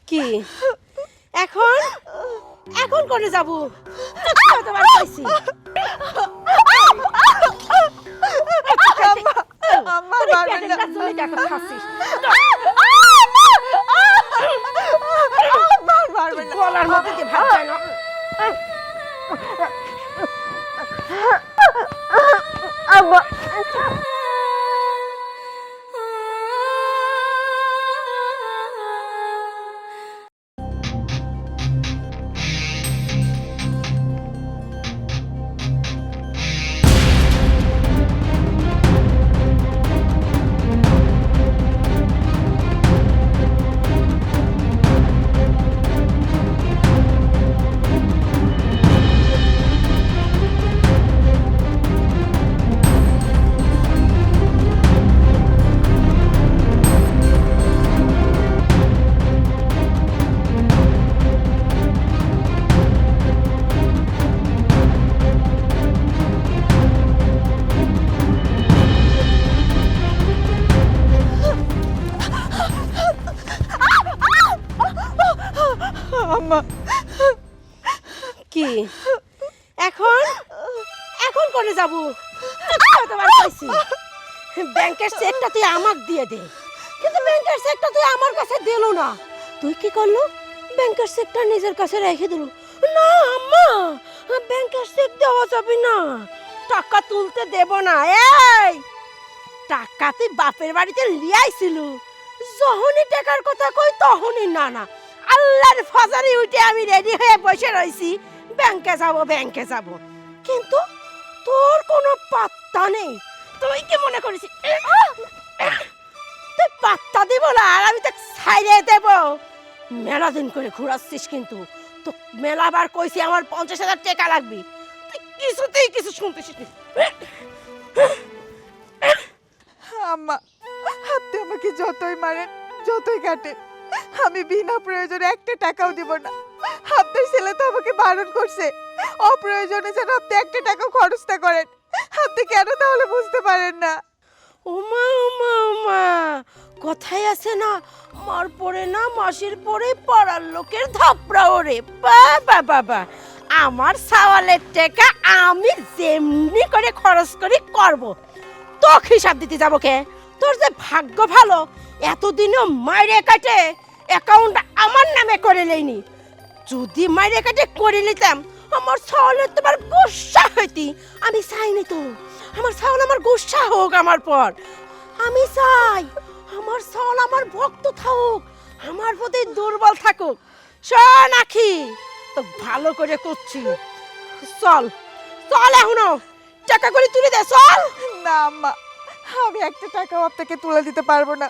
কি এখন এখন করে যাব কতবার কইছি আম্মা মারবেন না তুমি টাকা খাচ্ছিস মারবেন না গলার মধ্যে দিয়ে ভাত যায় না আম্মা কি এখন এখন করে যাব কতবার কইছি ব্যাংকের চেকটা তুই আমাকে দিয়ে দে কিন্তু ব্যাংকের চেকটা তুই আমার কাছে দিলো না তুই কি করলো ব্যাংকের চেকটা নিজের কাছে রেখে দিল না আম্মা ব্যাংকের চেক দেওয়া যাবে না টাকা তুলতে দেব না এই টাকা তুই বাপের বাড়িতে লিয়াইছিল যখনই টাকার কথা কই তখনই না না আল্লাহর ফাজারে উঠে আমি রেডি হয়ে বসে রইছি ব্যাংকে যাব কিন্তু তোর কোনো পাত্তা নেই তুই কি মনে করিস তুই পাত্তা দিব না আর আমি তো ছাইড়ে দেব মেলা দিন করে ঘুরাচ্ছিস কিন্তু তো মেলাবার কইছি আমার 50,000 টাকা লাগবে তুই কিছুতেই কিছু শুনতেছিস না আম্মা আপনি আমাকে যতই মারেন যতই কাটেন আমি বিনা প্রয়োজনে একটা টাকাও দিব না আপনার ছেলে তো আমাকে বারণ করছে অপ্রয়োজনে যেন আপনি একটা টাকা খরচ না করেন আপনি কেন তাহলে বুঝতে পারেন না ওমা কথাই আছে না মার পরে না মাসির পরে পাড়ার লোকের ধাপড়া ওরে বাবা আমার সাওয়ালের টাকা আমি যেমনি করে খরচ করি করব তো হিসাব দিতে যাবো কে তোর যে ভাগ্য ভালো এতদিনও মাইরে কাটে অ্যাকাউন্ট আমার নামে করে লইনি যদি মাইরে কাটে করে নিতাম আমার সাওয়ালের তোমার গুসা হইতি আমি চাইনি তো আমার সাওয়াল আমার গুসা হোক আমার পর আমি চাই আমার সাওয়াল আমার ভক্ত থাকুক আমার প্রতি দুর্বল থাকুক শোন আখি তো ভালো করে করছি চল চল এখনো টাকা করে তুলে দে চল না আম্মা আমি একটা টাকাও আপনাকে তুলে দিতে পারবো না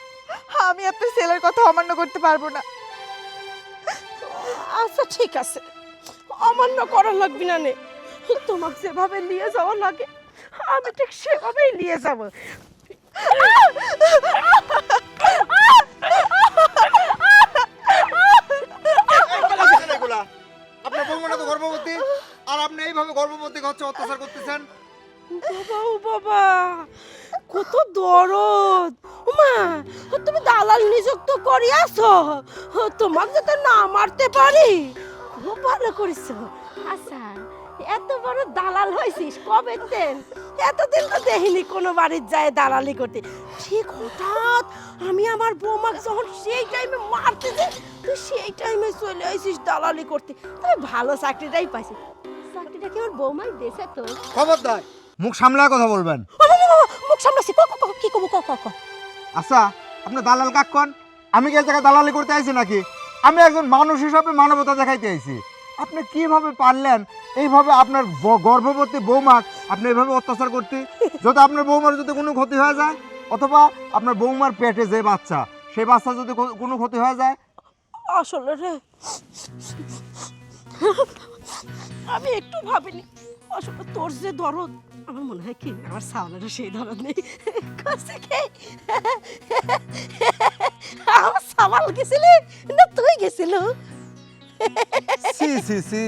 আমি আপনার ছেলের কথা অমান্য করতে পারবো না আচ্ছা ঠিক আছে অমান্য করা লাগবে না নে তোমাকে যেভাবে নিয়ে যাওয়া লাগে আমি ঠিক সেভাবেই নিয়ে যাব আপনার বৌমাটা তো গর্ভবতী আর আপনি এইভাবে গর্ভবতী হচ্ছে অত্যাচার করতেছেন বাবা কত দরদ মা তুমি দালাল নিযুক্ত করিয়াছো তোমাকে যাতে না মারতে পারি খুব ভালো করেছো আচ্ছা এত বড় দালাল হয়েছিস কবে দেন এতদিন তো দেখিনি কোনো বাড়ির যায় দালালি করতে ঠিক হঠাৎ আমি আমার বৌমাকে যখন সেই টাইমে মারতে যে তুই সেই টাইমে চলে আসিস দালালি করতে তুই ভালো চাকরিটাই পাইছিস চাকরিটা কি আমার বৌমাই দেশে তো খবরদার মুখ সামলায় কথা বলবেন মুখ সামলাছি কি কব ক আচ্ছা আপনি দালাল কাকন আমি কি এই জায়গায় দালালি করতে আইছি নাকি আমি একজন মানুষ হিসাবে মানবতা দেখাইতে আইছি আপনি কিভাবে পারলেন এইভাবে আপনার গর্ভবতী বৌমা আপনি এইভাবে অত্যাচার করতে যদি আপনার বৌমার যদি কোনো ক্ষতি হয়ে যায় অথবা আপনার বৌমার পেটে যে বাচ্চা সেই বাচ্চা যদি কোনো ক্ষতি হয়ে যায় আসলে রে আমি একটু ভাবিনি আসলে তোর যে দরদ আমার মনে হয় কি আমার সাওয়ালেরও সেই দরদ নেই কাছে কে আমার সাওয়াল গেছিলি না তুই গেছিল সি সি সি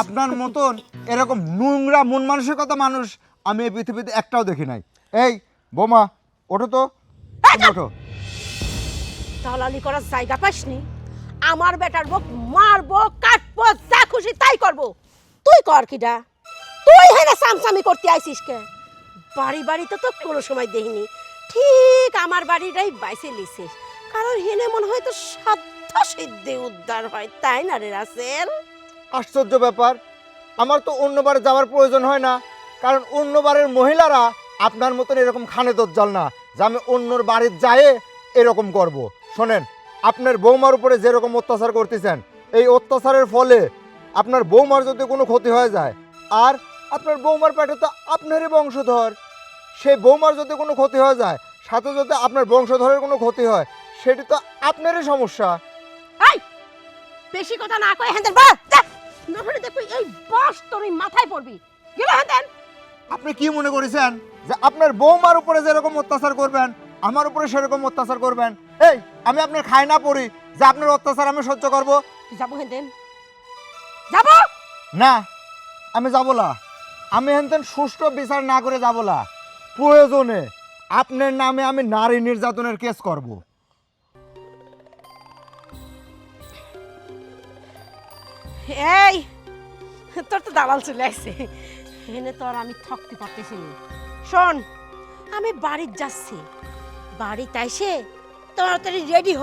আপনার মতন এরকম নোংরা মন মানসিকতা মানুষ আমি এই পৃথিবীতে একটাও দেখি নাই এই বোমা ওঠো তো তুমি ওঠো দালালি করার জায়গা পাসনি? আমার বেটার বক মারবো, কাটবো, যা খুশি তাই করবো। তুই কর কিডা? তুই হেনে সামসামি করতে আইছিস কে? বাড়ি বাড়িতে তো কোনো সময় দেখিনি, ঠিক আমার বাড়িটাই বাইসে লিছিস, কারণ হেনে মনে হয় তো সাধ্য সিদ্ধি উদ্ধার হয়, তাই না রে রাসেল? আশ্চর্য ব্যাপার, আমার তো অন্যবারে যাওয়ার প্রয়োজন হয় না, কারণ অন্যবারের মহিলারা আপনার মতন এরকম খানে দজ্জাল না যে আমি অন্যর বাড়ির যায় এরকম করব। শোনেন, আপনার বৌমার উপরে যেরকম অত্যাচার করতেছেন, এই অত্যাচারের ফলে আপনার বৌমার যদি কোনো ক্ষতি হয়ে যায়, আর আপনার বৌমার পেটে তো আপনারই বংশধর, সেই বৌমার যদি কোনো ক্ষতি হয়ে যায়, সাথে যদি আপনার বংশধরের কোনো ক্ষতি হয়, সেটি তো আপনারই সমস্যা। এই বেশি কথা না কই হেন বা যা, না হলে দেখো এই বাস তোর এই মাথায় পড়বি। গেলে হেন। আপনি কি মনে করেছেন যে আপনার বৌমার উপরে যেরকম অত্যাচার করবেন আমার উপরে সেরকম অত্যাচার করবেন? এই আমি আপনার খাই না পড়ি যে আপনার অত্যাচার আমি সহ্য করব? যাবো হেন যাবো না, আমি যাব না। আমি হেনতেন সুষ্ঠু বিচার না করে যাব না। প্রয়োজনে আপনার নামে আমি নারী নির্যাতনের কেস করব। এই তোর তো দালাল চলে আসছে, এনে তো আর আমি থাকতে পারতেছি না। শোন, আমি বাড়িতে যাচ্ছি, বাড়িতে এসে তাড়াতাড়ি রেডি হ।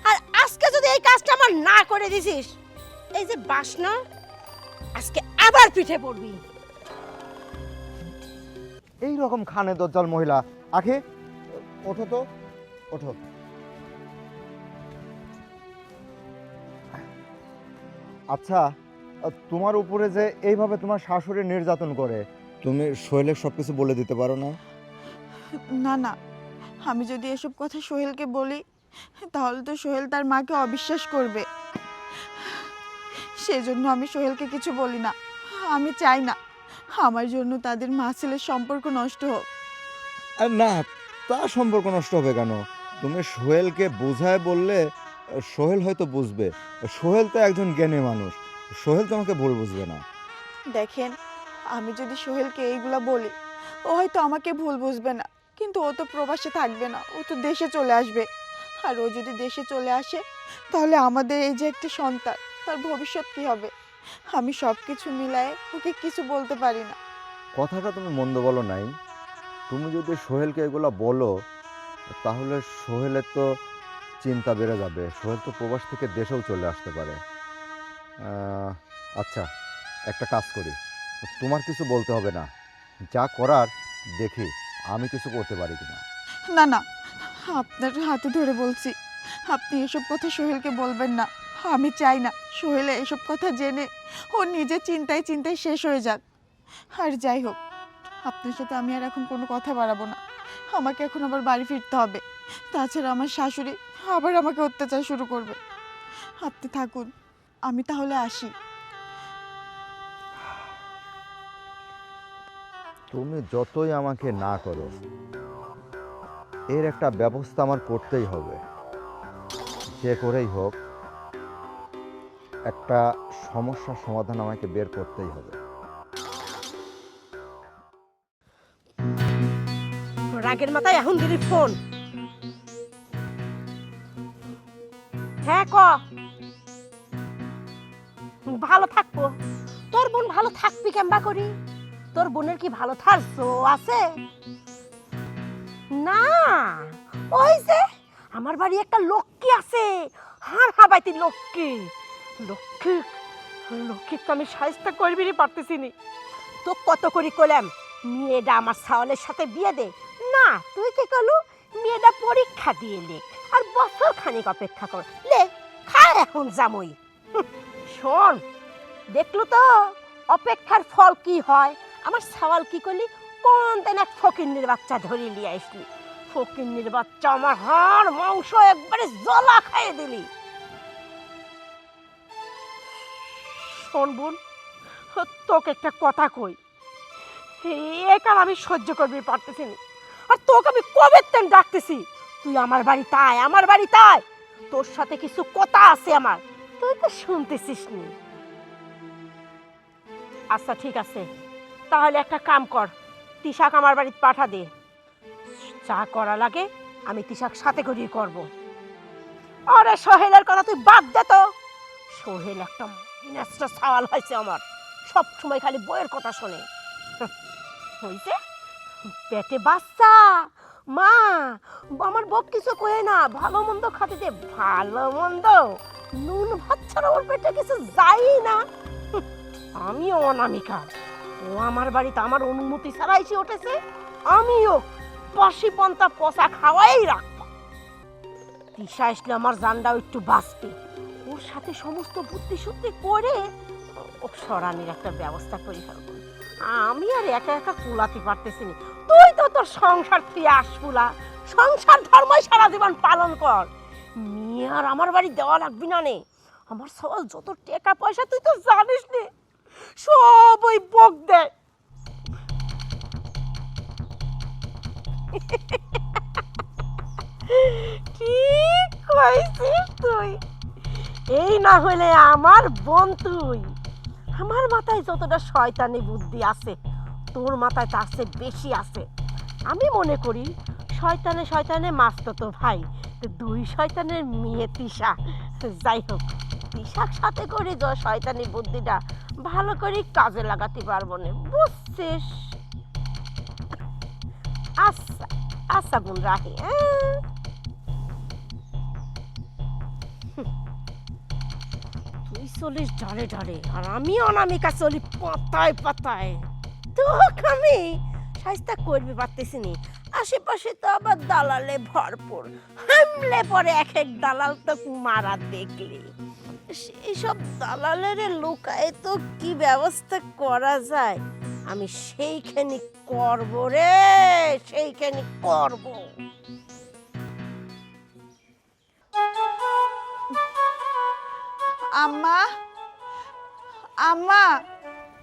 আর আজকে যদি এই কাজটা আমার না করে দিছিস, এই যে বাসনা আজকে আবার পিঠে পড়বি। এই রকম খানে দজ্জাল মহিলা, আখি ওঠো তো, ওঠো। আচ্ছা, তোমার উপরে যে এইভাবে তোমার শাশুড়ি নির্যাতন করে, তুমি সোহেলের সব কিছু বলে দিতে পারো না? না না, আমি যদি এসব কথা সোহেলকে বলি তাহলে তো সোহেল তার মাকে অবিশ্বাস করবে। সেজন্য আমি সোহেলকে কিছু বলি না। আমি চাই না আমার জন্য তাদের মা ছেলের সম্পর্ক নষ্ট হোক। না, তা সম্পর্ক নষ্ট হবে কেন? তুমি সোহেলকে বোঝায় বললে সোহেল হয়তো বুঝবে। সোহেল তো একজন জ্ঞানী মানুষ, সোহেল তোমাকে ভুল বুঝবে না। দেখেন, আমি যদি সোহেলকে এইগুলা বলি ও হয়তো আমাকে ভুল বুঝবে না, কিন্তু ও তো প্রবাসে থাকবে না, ও তো দেশে চলে আসবে। আর ও যদি দেশে চলে আসে তাহলে আমাদের এই যে একটা সন্তান, তার ভবিষ্যৎ কি হবে? আমি সব কিছু মিলায়ে ওকে কিছু বলতে পারি না। কথাটা তুমি মন্দ বলো নাই। তুমি যদি সোহেলকে এগুলো বলো তাহলে সোহেলের তো চিন্তা বেড়ে যাবে, সোহেল তো প্রবাস থেকে দেশেও চলে আসতে পারে। আচ্ছা, একটা কাজ করি, তোমার কিছু বলতে হবে না, যা করার দেখি আমি কিছু করতে পারি কিনা। না না, আপনার হাতে ধরে বলছি, আপনি এসব কথা সোহেলকে বলবেন না। আমি চাই না সোহেল এসব কথা জেনে ও নিজে চিন্তায় চিন্তায় শেষ হয়ে যাক। আর যাই হোক, আপনার সাথে আমি আর এখন কোনো কথা বাড়াবো না। আমাকে এখন আবার বাড়ি ফিরতে হবে, তাছাড়া আমার শাশুড়ি আবার আমাকে অত্যাচার শুরু করবে। আপনি থাকুন, আমি তাহলে আসি। তুমি যতই আমাকে না করো, এর একটা ব্যবস্থা আমার করতেই হবে। যে করেই হোক একটা সমস্যার সমাধান আমাকে বের করতেই হবে। রাগের মাথায় এখন দিলি ফোন। হ্যাঁ ক, ভালো থাকবো। তোর বোন ভালো থাকবি কেমবা করি? তোর বোনের কি ভালো থাকছো আছে? না, ওই যে আমার বাড়ি একটা লক্ষ্মী আছে, হার হাবাইতি লক্ষ্মী। লক্ষ্মী লক্ষ্মী তো আমি সাহায্য করবি পারতেছি নি। তো কত করি কইলাম মেয়েটা আমার ছাওয়ালের সাথে বিয়ে দে, না তুই কি করলু, মেয়েটা পরীক্ষা দিয়ে লে আর বছর খানিক অপেক্ষা কর, লে খা এখন জামই। শোন, দেখলু তো অপেক্ষার ফল কি হয়। আমার ছাওয়াল কি করলি, কোন দিন এক ফকিন্নির বাচ্চা ধরে নিয়ে আসলি। ফকিন্নির বাচ্চা আমার হাড় মাংস একবারে জ্বলা খাইয়ে দিলি। শোন বোন, তোকে একটা কথা কই, এই কাল আমি সহ্য করবি পারতেছি না। আর তোকে আমি কবে তেন ডাকতেছি, তুই আমার বাড়িতে আয়, আমার বাড়িতে আয়, তোর সাথে কিছু কথা আছে আমার, তুই তো শুনতেছিস নি। আচ্ছা ঠিক আছে, তাহলে একটা কাম কর, তিশাক আমার বাড়িতে পাঠা দে, যা করা লাগে আমি তিশাক সাথে করেই করব। আরে সোহেলের কথা তুই বাদ দে তো। সোহেল একটা বিনষ্ট সওয়াল হয়েছে আমার, সব সময় খালি বইয়ের কথা শোনে। হইছে পেটে বাচ্চা, মা আমার বউ কিছু কয়ে না, ভালো মন্দ খাতে দে, ভালো মন্দ নুন ভাত ছাড়া ওর পেটে কিছু যাই না। আমিও অনামিকা, ও আমার বাড়িতে আমার অনুমতি ছাড়া এসে উঠেছে, আমিও পাশি পন্থা পচা খাওয়াই রাখবো। তিশা আসলে আমার জানটাও একটু বাঁচবে, ওর সাথে সমস্ত বুদ্ধি শুদ্ধি করে ও সরানির একটা ব্যবস্থা করে ফেলবো। আমি আর একা একা কুলাতে পারতেছি না, তুই তো তোর সংসার তুই আসপুলা, সংসার ধর্মই সারা জীবন পালন কর, মেয়ে আর আমার বাড়ি দেওয়া লাগবি না নে। আমার সওয়াল যত টাকা পয়সা তুই তো জানিস নে, সব ওই বক দেয়। ঠিক কইছিস তুই, এই না হলে আমার বোন তুই। আমার মাথায় যতটা শয়তানি বুদ্ধি আছে তোর মাথায় তার চেয়ে বেশি আছে। আমি মনে করি শয়তানে শয়তানে মাসতো ভাই, তো দুই শয়তানের মেয়ে তিশা। যাই হোক, তিশার সাথে করে যে শয়তানি বুদ্ধিটা ভালো করে কাজে লাগাতে পারবো না, বুঝছিস? আচ্ছা আচ্ছা বোন রাখি। তুই চলিস ডারে ডারে, আর আমি অনামিকা চলি পাতায় পাতায়। তোকে আমি সাইস্তা করবি পারতেছি নি, আশেপাশে তো আবার দালালে ভরপুর, হামলে পরে এক এক দালাল তো মারা দেখলি। সেই সব দালালের লুকায় তো কি ব্যবস্থা করা যায়, আমি সেইখানে করব রে, সেইখানে করব। আম্মা, আম্মা,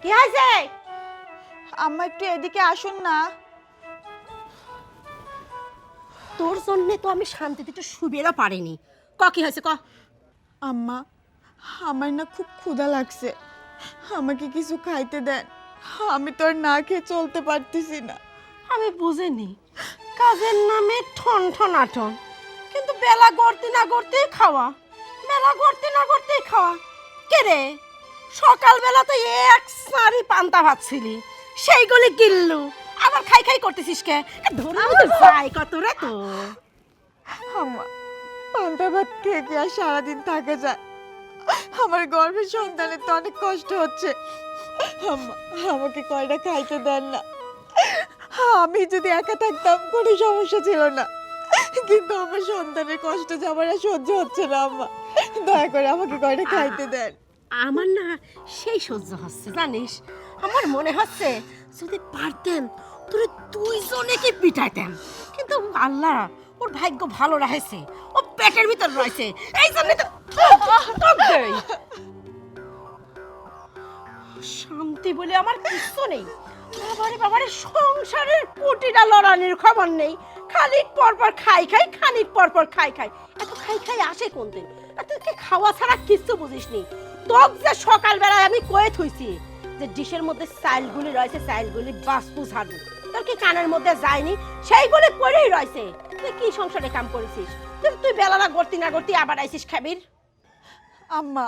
কি হয়েছে? আম্মা একটু এদিকে আসুন না। তোর জন্য তো আমি শান্তিতে একটু শুবেরও পারিনি। কি হয়েছে ক? আম্মা, আমার না খুব ক্ষুধা লাগছে, আমাকে কিছু খাইতে দেন, আমি তো আর না খেয়ে চলতে পারতেছি না। আমি বুঝিনি, কাজের নামে ঠন ঠনাঠন, কিন্তু বেলা গড়তে না গড়তেই খাওয়া, বেলা গড়তে না গড়তেই খাওয়া। কে রে, সকালবেলা তো এক সারি পান্তা ভাত ছিলি, সেইগুলি গিল্লু, আবার খাই খাই করতেছিস কে? ধরে যাই কত রে তো। আম্মা, পান্তা ভাত খেয়ে কি আর সারাদিন থাকা যায়? আমার গর্ভের সন্তানের তো অনেক কষ্ট হচ্ছে। আম্মা, আমাকে কয়টা খাইতে দেন না। আমি যদি একা থাকতাম কোনো সমস্যা ছিল না, কিন্তু আমার সন্তানের কষ্ট যে আমার আর সহ্য হচ্ছে না। আম্মা, দয়া করে আমাকে কয়টা খাইতে দেন। আমার না সেই সহ্য হচ্ছে জানিস, আমার মনে হচ্ছে যদি পারতেন তোরে দুইজনে কি পিটাইতেন, কিন্তু আল্লাহ ওর ভাগ্য ভালো রাখছে, ও পেটের ভিতর রয়েছে, এই জন্য তো দেই। শান্তি বলে আমার কিছু নেই। বাবারে বাবারে, সংসারের কোটিটা লড়ানির খবর নেই, খানিক পর পর খাই খাই, খানিক পর পর খাই খাই। এত খাই খাই আসে কোন দিন? তুই খাওয়া ছাড়া কিছু বুঝিস নি। তোক যে সকালবেলায় আমি কয়ে থইছি যে ডিশের মধ্যে চাইলগুলি রয়েছে, চাইলগুলি বাসপু ঝাড়ু, তোর কি কানের মধ্যে যায়নি? সেইগুলি পড়েই রয়েছে। তুই কি সংসারে কাম করেছিস? তুই বেলাটা গড়তি না গড়তি আবার আইছিস খাবির। আম্মা,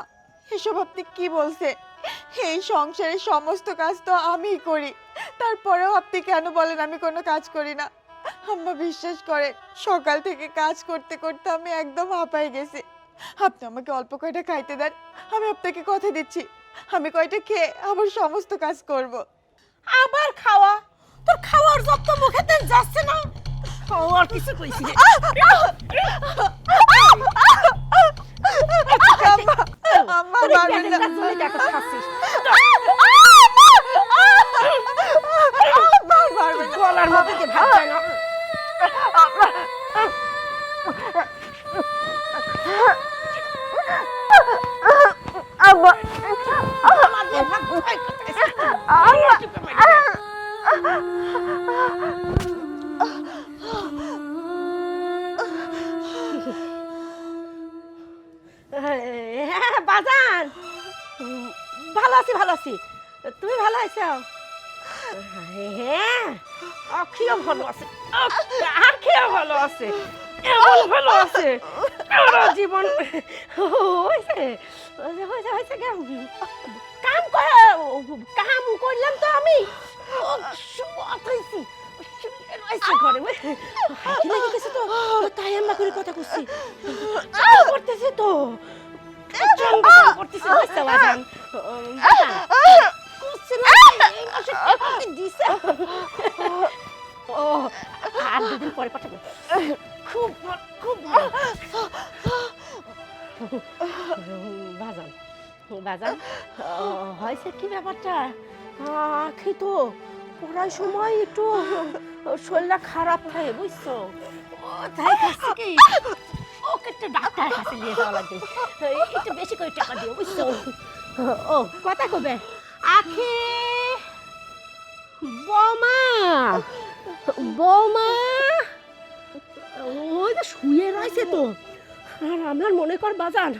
এসব আপনি কি বলছে? এই সংসারের সমস্ত কাজ তো আমিই করি, তারপরেও আপনি কেন বলেন আমি কোনো কাজ করি না? আম্মা, বিশ্বাস করেন, সকাল থেকে কাজ করতে করতে আমি একদম হাঁপাই গেছি। আপনি আমাকে অল্প কয়টা খাইতে দেন, আমি আপনাকে কথা দিচ্ছি আমি কয়টা খেয়ে আবার সমস্ত কাজ করব। আবার খাওয়া? তোর খাওয়ার জব তো মুখে তেল যাচ্ছে না, খাওয়ার কিছু কইছি রে। আম্মা, মারবেন না। মারবেন না। গলার মধ্যে দিয়ে ভাত যায় না। গলা দিয়ে ভাত খাই করতেছে। হ্যাঁ বাজান, ভালো আছি ভালো আছি, তুমি ভালো আছো? হ্যাঁ, আখিও ভালো আছে, আখিও ভালো আছে। এমন ভালো আছে সারা জীবন হয়েছে হয়েছে হয়েছে কাম করলাম তো আমি তাই আমরা করে কথা করছি করতেছে তো করতেছে ও আর দুদিন পরে পাঠাবো খুব খুব বাজান বাজান হয়েছে কি ব্যাপারটা আখি তো পড়ার সময় একটু শরীরটা খারাপ থাকে বুঝছো তাই কাছে কি ওকে একটু ডাক্তারের কাছে নিয়ে যাওয়া লাগবে একটু বেশি করে টাকা দিও বুঝছো ও কথা কবে আখি বৌমা বৌমা ওই তো শুয়ে রয়েছে তো আর আমার মনে কর বাজান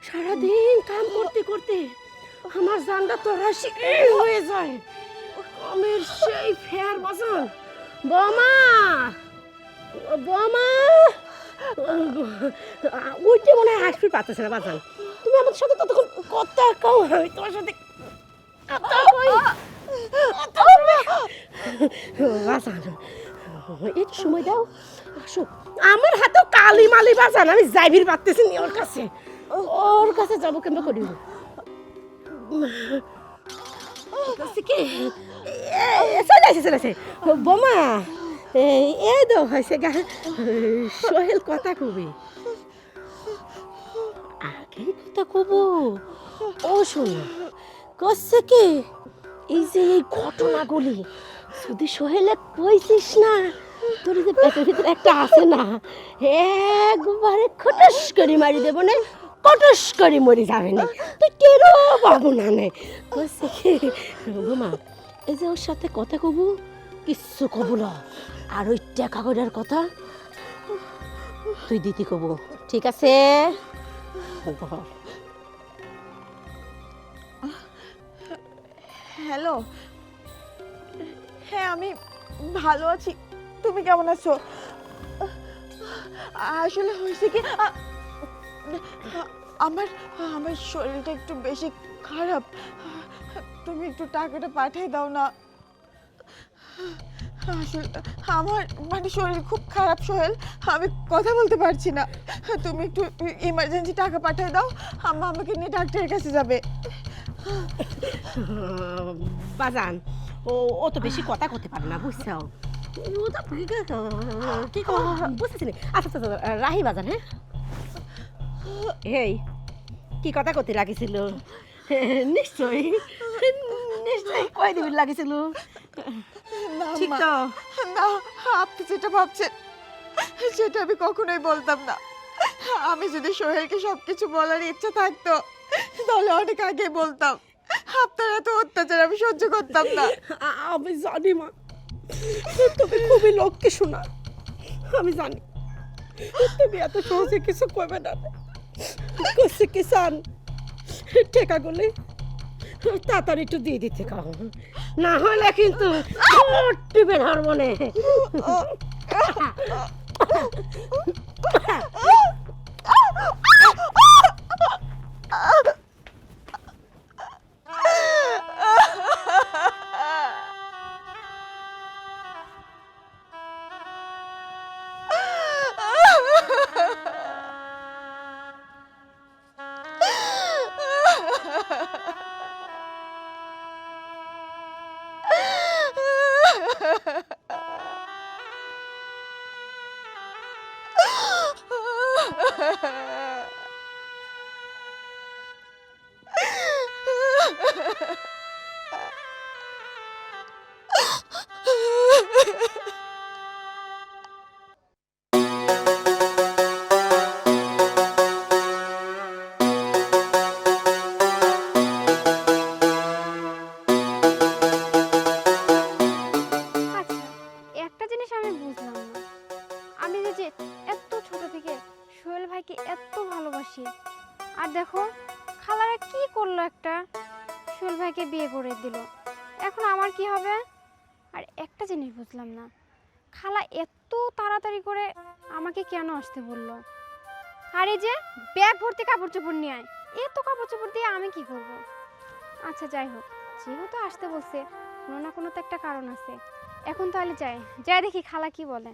সারাদিন কাম করতে করতে আমার জানটা তরাসি হয়ে যায় কামের সেই ফের বাজান বৌমা বৌমা উঠতে মনে হয় হাসি পাতেছে না বাজান তুমি আমার সাথে ততক্ষণ কথা কও আমি তোমার সাথে একটু সময় দাও আসো আমার হাতেও কালি মালি বাজান আমি যাইবির পারতেছি নি ওর কাছে যাবো কেমন করি চলে আসে বোমা এই তো হয়েছে গা সোহেল কথা কবি আগে কথা কব ও শোনো করছে কি এই যে এই ঘটনাগুলি যদি সোহেলে কইছিস না তোর যে পেটের ভিতরে একটা আছে না একবারে খটস করে মারি দেবো না কটস করে মরে যাবে না তুই টেরো পাবো না নে করছে কি বোমা এই যে ওর সাথে কথা কব কিচ্ছু কব না আর ওই টাকা করার কথা তুই দিতে কব ঠিক আছে হ্যালো হ্যাঁ আমি ভালো আছি তুমি কেমন আছো আসলে হয়েছে কি আমার আমার শরীরটা একটু বেশি খারাপ তুমি একটু টাকাটা পাঠিয়ে দাও না আসলে আমার মানে শরীর খুব খারাপ সোহেল আমি কথা বলতে পারছি না তুমি একটু ইমার্জেন্সি টাকা পাঠিয়ে দাও আম্মা আমাকে নিয়ে ডাক্তারের কাছে যাবে বাজান ও তো বেশি কথা করতে পারে না বুঝছো ও তো কি বুঝতেছি না আচ্ছা রাহি বাজান হ্যাঁ এই কি কথা করতে লাগিছিল নিশ্চয়ই নিশ্চয়ই কয় দিবি লাগিছিল ঠিক তো না আপনি যেটা ভাবছেন সেটা আমি কখনোই বলতাম না আমি যদি সোহেলকে সবকিছু বলার ইচ্ছা থাকতো তাহলে অনেক আগে বলতাম আপনার এত অত্যাচার আমি সহ্য করতাম না আমি জানি মা তুমি খুবই লোককে শোনা আমি জানি তুমি এত সহজে কিছু করবে না করছে কিষান টেকাগুলি তাড়াতাড়ি একটু দিয়ে দিতে কাও না হলে কিন্তু টিপে ধর মনে আর দেখো খালারা কি করলো একটা সোহেল ভাইকে বিয়ে করে দিল এখন আমার কি হবে আর একটা জিনিস বুঝলাম না খালা এত এত তাড়াতাড়ি করে আমাকে কেন আসতে বললো? আর এই যে ব্যাগ ভর্তি কাপড় চোপড় নিয়ে আয়, এত কাপড় চোপড় দিয়ে আমি কি করব? আচ্ছা যাই হোক, যেহেতু আসতে বলছে কোনো না কোনো তো একটা কারণ আছে। এখন তাহলে যাই যাই দেখি খালা কি বলে।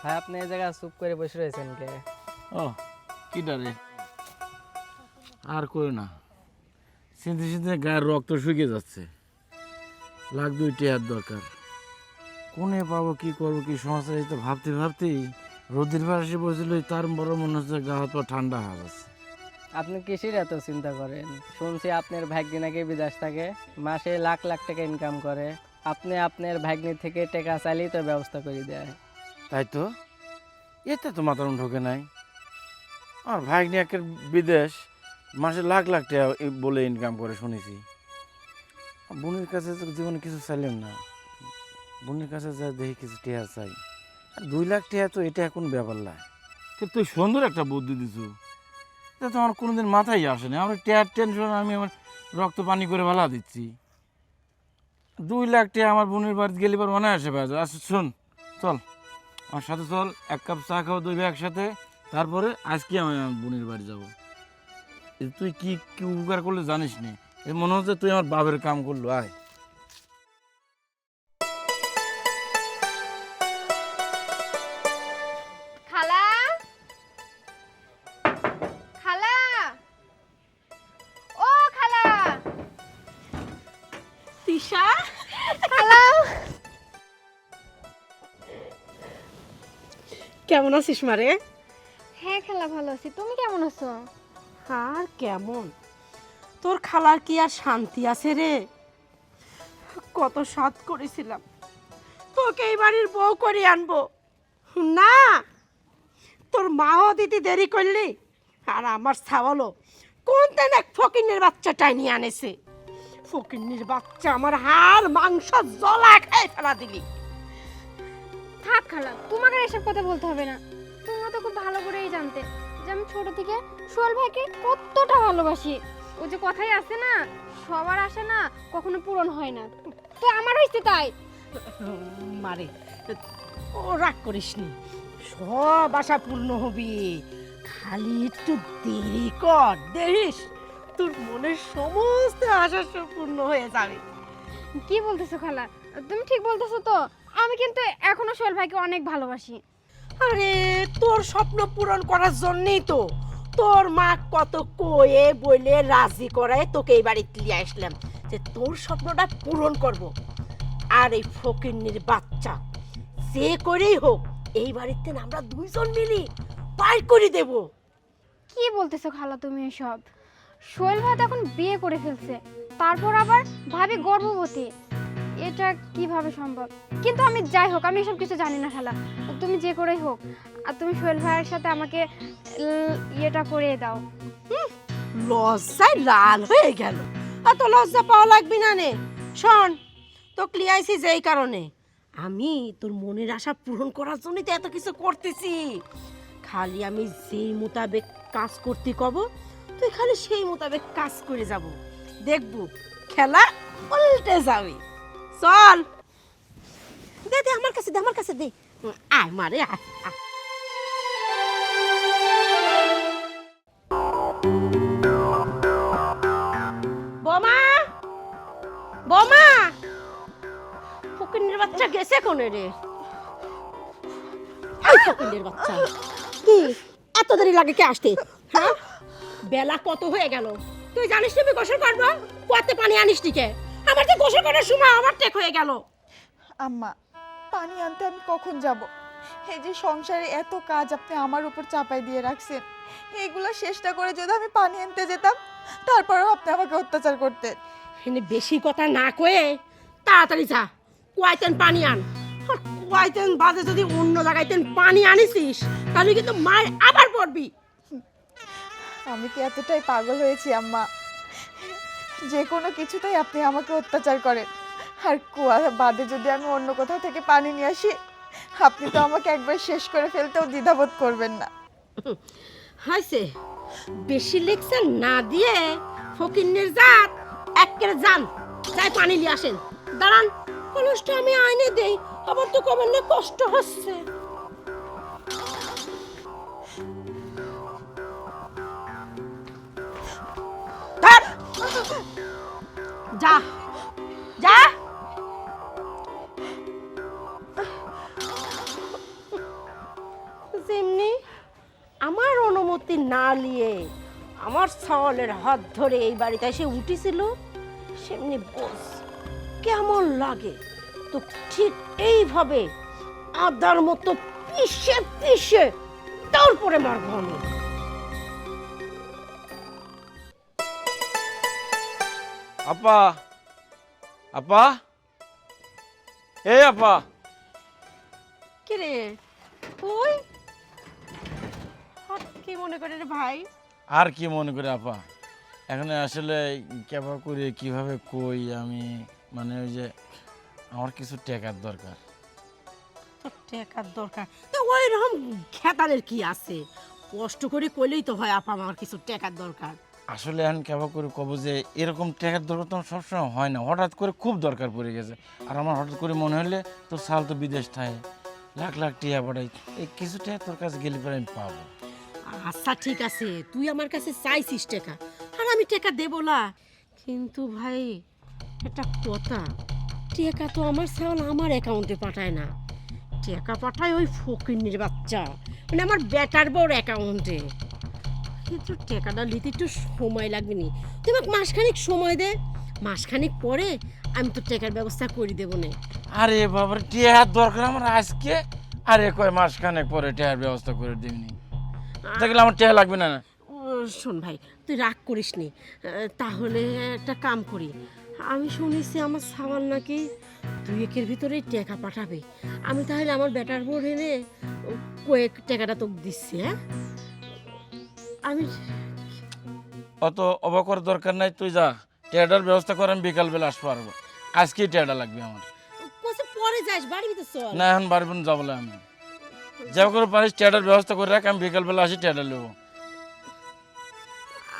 ভাই আপনি এই জায়গায় চুপ করে বসে রয়েছেন কে? ও কি ডারে আর কই না, চিনতে চিনতে গায়ের রক্ত শুকিয়ে যাচ্ছে। লাখ 2 টাকার দরকার, কোনে পাবো, কি করবো, কি সমস্যা, এই তো ভাবতে ভাবতেই রোদের পাশে বসেছিল, তার বড় মনে হচ্ছে গা হাত পা ঠান্ডা হয়ে যাচ্ছে। আপনি কিসের এত চিন্তা করেন? শুনছি আপনার ভাগ্নি নাকি বিদেশ থাকে, মাসে লাখ লাখ টাকা ইনকাম করে। আপনি আপনার ভাগ্নি থেকে টাকা চাইলেই তো ব্যবস্থা করে দেয়। তাই তো, এতে তো মাথার ঢোকে নাই। আর ভাগ্নি একের বিদেশ, মাসে লাখ লাখ টাকা বলে ইনকাম করে শুনেছি। বোনের কাছে তো জীবনে কিছু চাইলেন না, বোনের কাছে যা দেখি কিছু টেহা চাই। আর 2 লাখ টাকা তো এটা এখন ব্যাপার না। কিন্তু তুই সুন্দর একটা বুদ্ধি দিছু, এটা তো আমার কোনোদিন মাথায় আসেনি। আমার টেহার টেনশন আমি আমার রক্ত পানি করে ভালা দিচ্ছি। 2 লাখ টাকা আমার বোনের বাড়িতে গেলে পর মনে আসে পাওয়া যায়। আচ্ছা শোন, চল আমার সাথে চল, 1 কাপ চা খাও 2 ভাই একসাথে, তারপরে আজকে আমি আমার বোনের বাড়ি যাবো। তুই কি কি উপকার করলে জানিস নি, এ মনে হচ্ছে তুই আমার বাবার কাম করলো। আয় খালা, খালা, ও খালা, তিশা, খালা। কেমন আছিস মারে? হ্যাঁ খালা, ভালো আছি। তুমি কেমন আছো? আর কেমন, তোর খালার কি আর শান্তি আছে রে? কত সাধ করেছিলাম তোকে এই বাড়ির বউ করে আনবো, না তোর মাও দিতে দেরি করলি। আর আমার ছাওয়ালো কোন তেন এক ফকিন্নির বাচ্চাটাই নিয়ে আনেছে। ফকিন্নির বাচ্চা আমার হাড় মাংস জলা খাই ফেলা দিলি। থাক খালা, তোমাকে এসব কথা বলতে হবে না। তোমরা তো খুব ভালো করেই জানতে যে আমি ছোট থেকে সোহেল ভাইকে কতটা ভালোবাসি। ও যে কথাই আছে না, সবার আসে না কখনো পূরণ হয় না, তো আমার হয়েছে তাই। মারে ও রাগ করিস নি, সব আশা পূর্ণ হবি। খালি একটু দেরি কর, দেরিস তোর মনের সমস্ত আশা সব পূর্ণ হয়ে যাবে। কি বলতেছো খালা? তুমি ঠিক বলতেছো তো? আমি কিন্তু এখনো সোহেল ভাইকে অনেক ভালোবাসি। আরে তোর স্বপ্ন পূরণ করার জন্যই তো তোর মা কত কয়ে বলে রাজি করায় তোকে এই বাড়িতে নিয়ে আসলাম, যে তোর স্বপ্নটা পূরণ করব। আর এই ফকিন্নির বাচ্চা যে করেই হোক এই বাড়িতে না আমরা 2 জন মিলি পার করে দেব। কি বলতেছো খালা তুমি এসব? সোহেল ভাই তো এখন বিয়ে করে ফেলছে, তারপর আবার ভাবি গর্ভবতী, এটা কিভাবে সম্ভব? কিন্তু আমি যাই হোক, আমি এসব কিছু জানি না খালা। তুমি যে করেই হোক, আর তুমি সোহেল ভাইয়ের সাথে আমাকে ইয়েটা করে দাও। লজ্জায় লাল হয়ে গেল। এত লজ্জা পাওয়া লাগবে না নে। শোন, তো ক্লিয়াইছি যেই কারণে আমি তোর মনের আশা পূরণ করার জন্যই তো এত কিছু করতেছি। খালি আমি যেই মোতাবেক কাজ করতে কব তুই খালি সেই মোতাবেক কাজ করে যাব, দেখবো খেলা উল্টে যাবে। চল দে দে আমার কাছে দে, আমার কাছে দে। আয় মারে আয়, আয়। বোমা, বোমা, ফকিন্নির বাচ্চা গেছে কোনে রে? এই ফকিন্নির বাচ্চা, কি এত দেরি লাগে কে আসতে? হ্যাঁ, বেলা কত হয়ে গেল? তুই জানিস তুমি গোসল করবো, কুয়াতে পানি আনিস টিকে। আমার তো গোসল করার সময় আমার টেক হয়ে গেল। আম্মা, পানি আনতে আমি কখন যাব? এই যে সংসারে এত কাজ আপনি আমার উপর চাপাই দিয়ে রাখছেন, এইগুলো চেষ্টা করে যদি আমি পানি আনতে যেতাম, তারপরেও আপনি আমাকে অত্যাচার করতেন। এনে বেশি কথা না কয়ে তাড়াতাড়ি যা, কুয়াইতেন পানি আন। আর কুয়াইতেন বাদে যদি অন্য জায়গায়তেন পানি আনিসিস তাহলে কিন্তু মায়ের আবার পড়বি। আমি কি এতটাই পাগল হয়েছি আম্মা? যে কোনো কিছুতেই আপনি আমাকে অত্যাচার করেন। আর কুয়া বাদে যদি আমি অন্য কোথাও থেকে পানি নিয়ে আসি, আপনি তো আমাকে একবার শেষ করে ফেলতেও দ্বিধাবোধ করবেন না। হয়েছে, বেশি লেকচার না দিয়ে ফকিন্নের জাত একের যান, যাই পানি নিয়ে আসেন। দাঁড়ান, কলসটা আমি আইনে দেই, আবার তো কবেন না কষ্ট হচ্ছে। ধর, যা যা। যেমনি আমার অনুমতি না নিয়ে আমার ছাওয়ালের হাত ধরে এই বাড়িতে এসে উঠেছিল, সেমনি বোঝ কেমন লাগে। তো ঠিক এইভাবে আদার মতো পিষে পিষে তারপরে মারবো আমি। আপা, আপা, এই আপা, কে রে তুই? হঠাৎ কি মনে করে রে ভাই? আর কি মনে করে আপা, এখন আসলে কেবা করে কিভাবে কই আমি, মানে ওই যে আমার কিছু টাকার দরকার। তোর টাকার দরকার তো ওই রকম খেতালের কি আছে? কষ্ট করে কইলেই তো হয় আপা আমার কিছু টাকার দরকার। আসলে এখন কেবা করে কব যে এরকম টাকার দরকার তো সবসময় হয় না, হঠাৎ করে খুব দরকার পড়ে গেছে। আর আমার হঠাৎ করে মনে হলে তোর সাল তো বিদেশ থাকে, লাখ লাখ টিয়া পাঠাই, এই কিছু টাকা তোর কাছে গেলে পরে আমি পাবো। আচ্ছা ঠিক আছে, তুই আমার কাছে চাইছিস টাকা, আর আমি টাকা দেবো না। কিন্তু ভাই এটা কথা, টাকা তো আমার সাল আমার অ্যাকাউন্টে পাঠায় না, টাকা পাঠায় ওই ফকিন্নির বাচ্চা, মানে আমার বেটার বড় অ্যাকাউন্টে। কিন্তু টাকাটা নিতে একটু সময় লাগবে নি, তুই আমাকে মাসখানিক সময় দে, মাসখানিক পরে আমি তো টাকার ব্যবস্থা করে দেবো না। আরে বাবার টিয়ার দরকার আমার আজকে, আরে কয় মাস খানেক পরে টিয়ার ব্যবস্থা করে দিবনি, দেখলে আমার টিয়া লাগবে না। শোন ভাই, তুই রাগ করিস নি, তাহলে একটা কাম করি, আমি শুনেছি আমার সাওয়াল নাকি 2 একের ভিতরেই টাকা পাঠাবে, আমি তাহলে আমার বেটার বোর্ড এনে কয়েক টাকাটা তোকে দিচ্ছি। হ্যাঁ, আমি অত অবাক করার দরকার নাই, তুই যা টিয়াটার ব্যবস্থা করে আমি বিকালবেলা আসবো, পারবো আজকেই টিয়াটা লাগবে আমার। কোসে পরে যাস, বাড়ি ভিতর চল। না এখন বাড়ি পর্যন্ত যাবো না, আমি যা করে পারিস টিয়াটার ব্যবস্থা করে রাখ, আমি বিকালবেলা আসি টিয়াটা নেবো।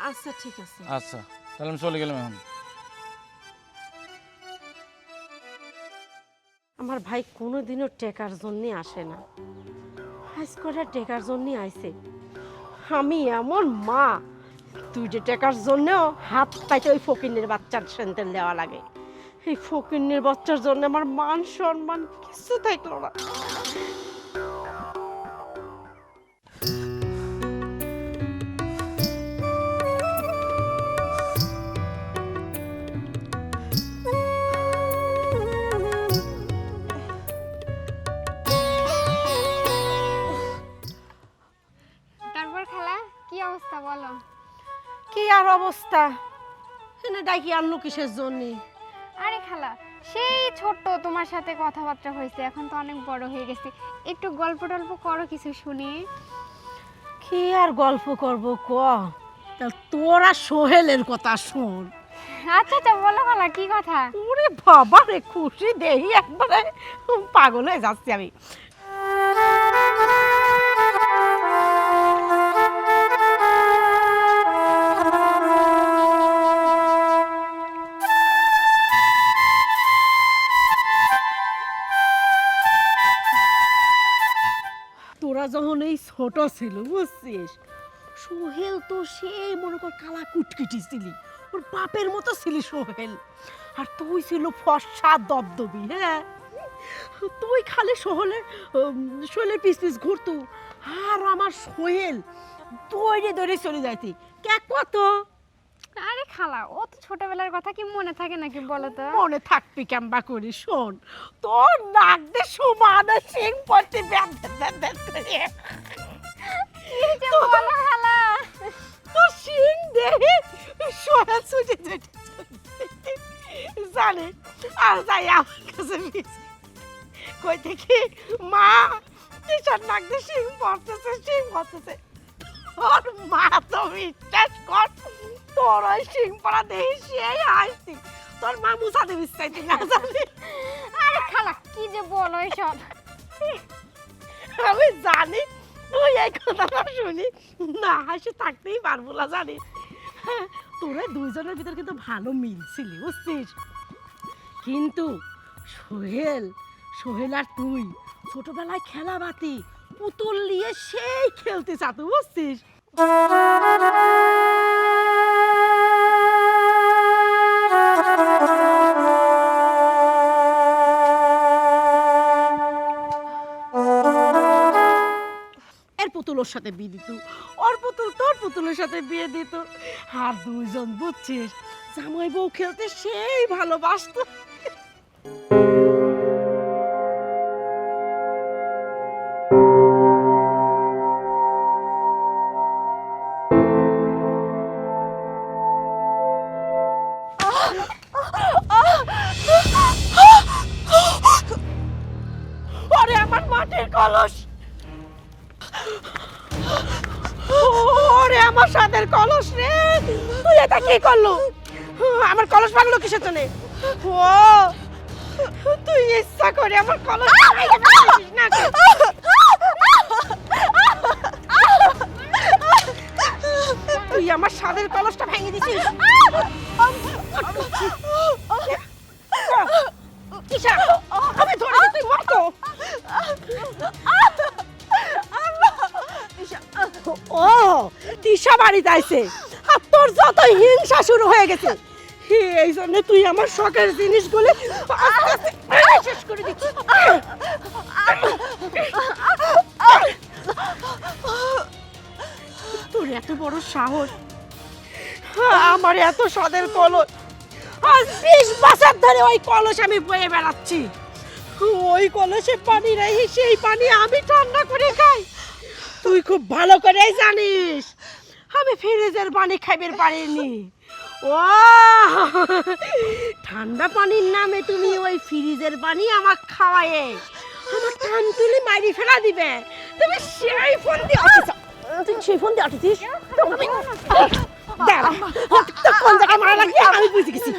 আচ্ছা ঠিক আছে। আচ্ছা তাহলে আমি চলে গেলাম এখন। আমার ভাই কোনোদিনও টেকার জন্যে আসে না, আজ করে টেকার জন্যে আইছে। আমি এমন মা, তুই যে টেকার জন্যেও হাত পাইতে ওই ফকিন্নের বাচ্চার সেন্তেল দেওয়া লাগে। এই ফকিন্নের বাচ্চার জন্য আমার মান সম্মান কিছু থাকলো না। তারপর খালা কি অবস্থা বলো? কি আর অবস্থা, এনে ডাকি আনলো কিসের জন্যে? আরে খালা, সেই ছোট্ট তোমার সাথে কথাবার্তা হয়েছে, এখন তো অনেক বড় হয়ে গেছি, একটু গল্প টল্প করো কিছু শুনি। কি আর গল্প করব ক, তা তোরা সোহেলের কথা শোন। আচ্ছা আচ্ছা বলো খালা, কি কথা? ওরে বাবা রে, খুশি দেহি একবারে পাগল হয়ে যাচ্ছি আমি। তোরা যখন এই ছোট ছিল বুঝছিস, সোহেল তো সেই মনে কর কালা কুটকিটি ছিলি, ওর বাপের মতো ছিলি সোহেল। আর তুই ছিল ফর্সা দবদবি। হ্যাঁ, তুই খালি সোহেলের পিস পিস ঘুরতু, আর আমার সোহেল দৌড়ে দৌড়ে চলে যাইতি। কে কত আরে খালা, ও তো ছোটবেলার কথা কি মনে থাকে নাকি বলো তো? মনে থাকবি কেমবা করি, শোন তোর নাক দে সমান সিং পড়তে কি যে বলো খালা? তোর সিং দেহে সোহেল ছুটে জানে। আর যাই আমার কাছে কই দেখি মা কিসের নাক দিয়ে সিং পড়তেছে, সিং পড়তেছে। ওর মা তো বিশ্বাস কর তোর ওই সিংপাড়া দেহি সেই হাসতি তোর মামু সাথে বিস্তারিত না জানি। আরে খালা কি যে বলো এসব। আমি জানি তুই এই কথাটা শুনি না হাসি থাকতেই পারবো না জানি। তোরা দুইজনের ভিতর কিন্তু ভালো মিলছিলি বুঝছিস, কিন্তু সোহেল আর তুই ছোটবেলায় খেলাবাতি পুতুল নিয়ে সেই খেলতে চাতো বুঝছিস। এর পুতুল ওর সাথে বিয়ে দিত, ওর পুতুল তোর পুতুলের সাথে বিয়ে দিত, আর দুইজন বুঝছিস জামাই বউ খেলতে সেই ভালোবাসতো। ওরে আমার মাটির কলস, ওরে আমার সাদের কলস রে, তুই এটা কি করলো? আমার কলস ভাঙলো কিসের জন্য? ও তুই ইচ্ছা করে আমার কলস ভাঙাইতে পারছিস না? তুই আমার সাদের কলসটা ভেঙে দিছিস। তিশা, আমি ধরেছি তুই মরতো। ও তিশা বাড়িতে আইছে আর তোর যত হিংসা শুরু হয়ে গেছে, এই জন্য তুই আমার শখের জিনিসগুলো আস্তে আস্তে শেষ করে দিচ্ছিস। তোর এত বড় সাহস, আমার এত স্বাদের কলস, আজ 20 বছর ধরে ওই কলস আমি বয়ে বেড়াচ্ছি। ওই কলসে পানি রাখি, সেই পানি আমি ঠান্ডা করে খাই। তুই খুব ভালো করেই জানিস আমি ফ্রিজের পানি খাইবার পারিনি। ও ঠান্ডা পানির নামে তুমি ওই ফ্রিজের পানি আমাকে খাওয়ায়ে আমার টান তুলে মারি ফেলা দিবে। তুমি সেই ফোন দিয়ে আটিস, তুই সেই ফোন দিয়ে আটিস। কোন জায়গায় মারা লাগবে আমি বুঝে গেছি।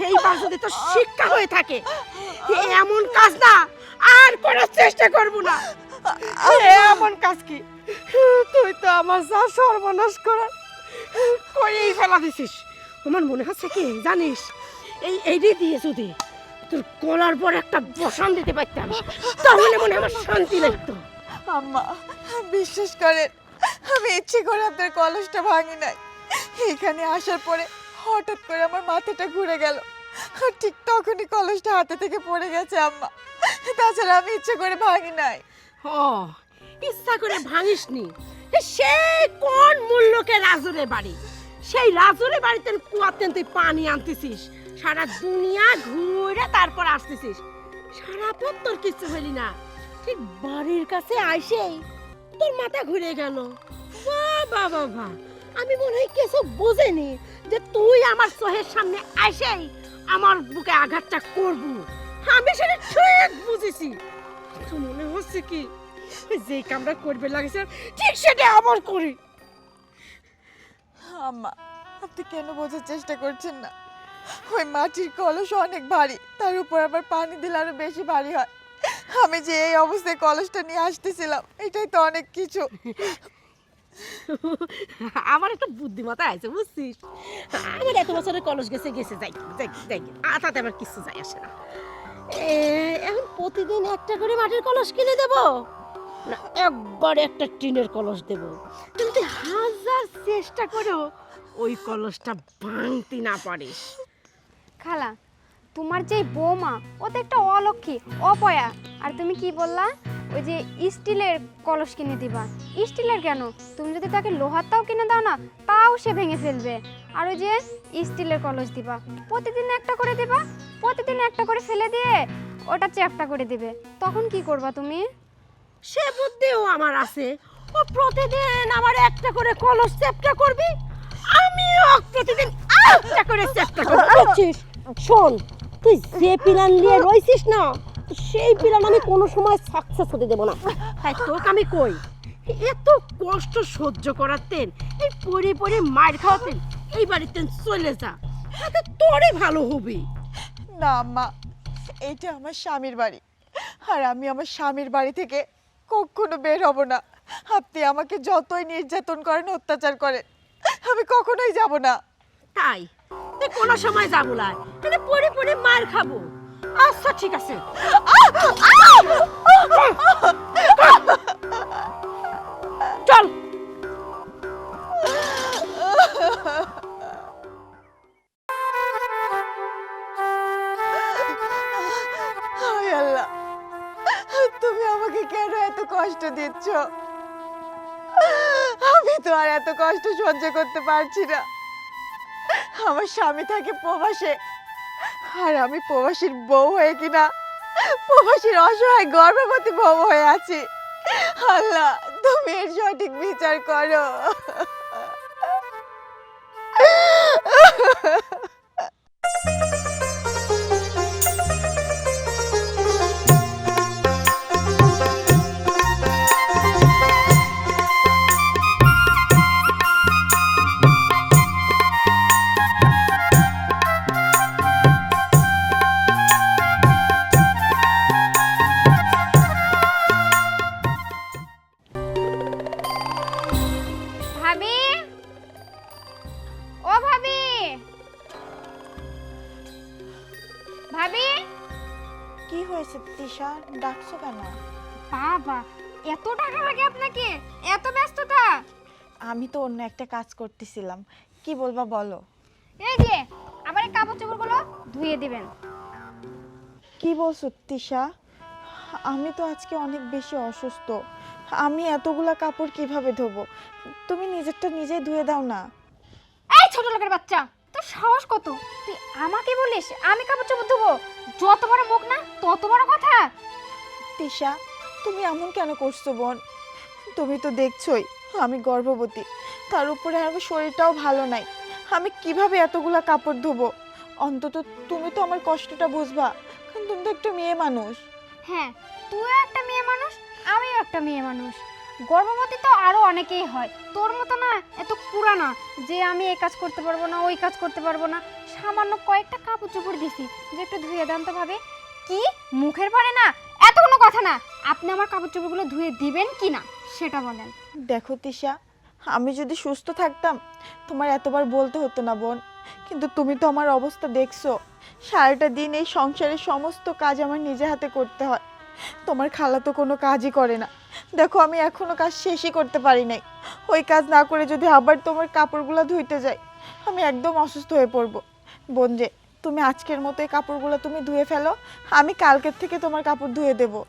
এই কাজ যদি তো শিক্ষা হয়ে থাকে, এমন কাজ না আর করার চেষ্টা করব না। এমন কাজ কি তুই তো আমার যা সর্বনাশ করেই ফেলা দিছিস। আমার মনে হচ্ছে কি জানিস, এইটি দিয়ে যদি তোর গলার পর একটা বসান দিতে পারতাম তাহলে মনে আমার শান্তি লাগতো। আম্মা বিশ্বাস করেন, আমি ইচ্ছে করে আপনার কলসটা ভাঙি নাই। এখানে আসার পরে হঠাৎ করে আমার মাথাটা ঘুরে গেল, আর ঠিক তখনই কলসটা হাতে থেকে পড়ে গেছে আম্মা। তাছাড়া আমি ইচ্ছে করে ভাঙি নাই। ও ইচ্ছা করে ভাঙিসনি? সেই কোন মূল্যকে রাজুরে বাড়ি, সেই রাজুরে বাড়িতে কুয়াতেন তুই পানি আনতেছিস, সারা দুনিয়া ঘুরে তারপর আসতেছিস, সারা পথ তোর কিছু হলি না, ঠিক বাড়ির কাছে আইসেই তোর মাথা ঘুরে গেল। বাবা বাবা, আমি মনে হয় কিছু বুঝিনি যে তুই আমার চোখের সামনে আইসেই আমার বুকে আঘাতটা করব। আমি সেটা ঠিক বুঝেছি। তো মনে হচ্ছে কি যে কামটা করবে লাগছে ঠিক সেটা আবার করি। আম্মা আপনি কেন বোঝার চেষ্টা করছেন না? ওই মাটির কলস অনেক ভারী, তার উপর আবার পানি দিলে আরো বেশি ভারী হয়। আমি যে এই অবস্থায় কলসটা নিয়ে আসতেছিলাম, এটাই তো অনেক কিছু। আমার একটা বুদ্ধিমতা আছে বুঝছিস, আমার এত বছরের কলস গেছে গেছে যাই যাই যাই, তাতে আমার কিছু যায় আসে না। এখন প্রতিদিন একটা করে মাটির কলস কিনে দেব না একবারে একটা টিনের কলস দেব? কিন্তু হাজার চেষ্টা করেও ওই কলসটা ভাঙতে না পারিস। খালা তোমার যে বৌমা ও তো একটা অলক্ষী অপয়া। আর তুমি কি বললা ওই যে স্টিলের কলস কিনে দিবা? স্টিলের কেন, তুমি যদি তাকে লোহারটাও কিনে দাও না তাও সে ভেঙে ফেলবে। আর ওই যে স্টিলের কলস দিবা, প্রতিদিন একটা করে দিবা, প্রতিদিন একটা করে ফেলে দিয়ে ওটা চ্যাপটা করে দিবে, তখন কি করবা তুমি? সে বুদ্ধিও আমার আছে, ও প্রতিদিন আমার একটা করে কলস চ্যাপটা করবি, আমিও প্রতিদিন একটা করে চ্যাপটা করব। বুঝছিস? শোন, তুই যে প্ল্যান নিয়ে রইছিস না সেই প্ল্যান আমি কোনো সময় সাকসেস হতে দেব না। তাই তোকে আমি কই এত কষ্ট সহ্য করাতেন, এই পরে পরে মার খাওয়াতেন, এই বাড়িতে চলে যা, তাতে তোরই ভালো হবে। না আম্মা, এটা আমার স্বামীর বাড়ি, আর আমি আমার স্বামীর বাড়ি থেকে কখনো বের হব না। আপনি আমাকে যতই নির্যাতন করেন, অত্যাচার করেন, আমি কখনোই যাব না। তাই তুই কোনো সময় যাবো না, তাহলে পরে পরে মার খাবো। আচ্ছা ঠিক আছে, চল। হায় আল্লাহ, তুমি আমাকে কেন এত কষ্ট দিচ্ছ? আমি তো আর এত কষ্ট সহ্য করতে পারছি না। আমার স্বামী থাকে প্রবাসে, আর আমি প্রবাসীর বউ হয়ে কিনা প্রবাসীর অসহায় গর্ভবতী বউ হয়ে আছি। আল্লাহ, তুমি এর সঠিক বিচার করো। ভাবি, ও ভাবি, ভাবি। কি হয়েছে তিশা, ডাকছো কেন? বাবা, এত টাকা লাগে আপনাকে? এত ব্যস্ততা? আমি তো অন্য একটা কাজ করতেছিলাম। কি বলবা বলো। এই যে আমার এই কাপড় চোপড়গুলো ধুয়ে দিবেন। কি বলছো তিশা? আমি তো আজকে অনেক বেশি অসুস্থ, আমি এতগুলা কাপড় কিভাবে ধোবো? তুমি নিজেরটা নিজেই ধুয়ে দাও না। এই ছোট লোকের বাচ্চা, তোর সাহস কত? তুই আমাকে বলিস আমি কাপড় চোপড় ধোবো? যত বড় মুখ না তত বড় কথা। তিশা, তুমি এমন কেন করছো বোন? তুমি তো দেখছোই আমি গর্ভবতী, তার উপরে আমার শরীরটাও ভালো নাই। আমি কিভাবে এতগুলা কাপড় ধোবো? অন্তত তুমি তো আমার কষ্টটা বুঝবা, কারণ তুমি তো একটা মেয়ে মানুষ। হ্যাঁ, তুইও একটা মেয়ে মানুষ, আমিও একটা মেয়ে মানুষ। গর্ভবতী তো আরো অনেকেই হয়, তোর মতো না এত পুরানা যে আমি এই কাজ করতে পারবো না, ওই কাজ করতে পারবো না। সামান্য কয়েকটা কাপড় চোপড় দিছি যে একটু ধুয়ে দেন তো ভাবে। কি মুখের পরে না এত কোনো কথা না। আপনি আমার কাপড় চোপড়গুলো ধুয়ে দিবেন কি না সেটা বলেন। দেখো তিশা, আমি যদি সুস্থ থাকতাম তোমার এতবার বলতে হতো না বোন, কিন্তু তুমি তো আমার অবস্থা দেখছো। সারাটা দিন এই সংসারের সমস্ত কাজ আমার নিজে হাতে করতে হয়। তোমার খালা তো কোনো কাজই করে না। দেখো আমি এখনো কাজ শেষই করতে পারি নাই। ওই কাজ না করে যদি আবার তোমার কাপড়গুলো ধুইতে যাই, আমি একদম অসুস্থ হয়ে পড়বো। বোন যে, তুমি আজকের মতো এই কাপড়গুলো তুমি ধুয়ে ফেলো, আমি কালকের থেকে তোমার কাপড় ধুয়ে দেবো।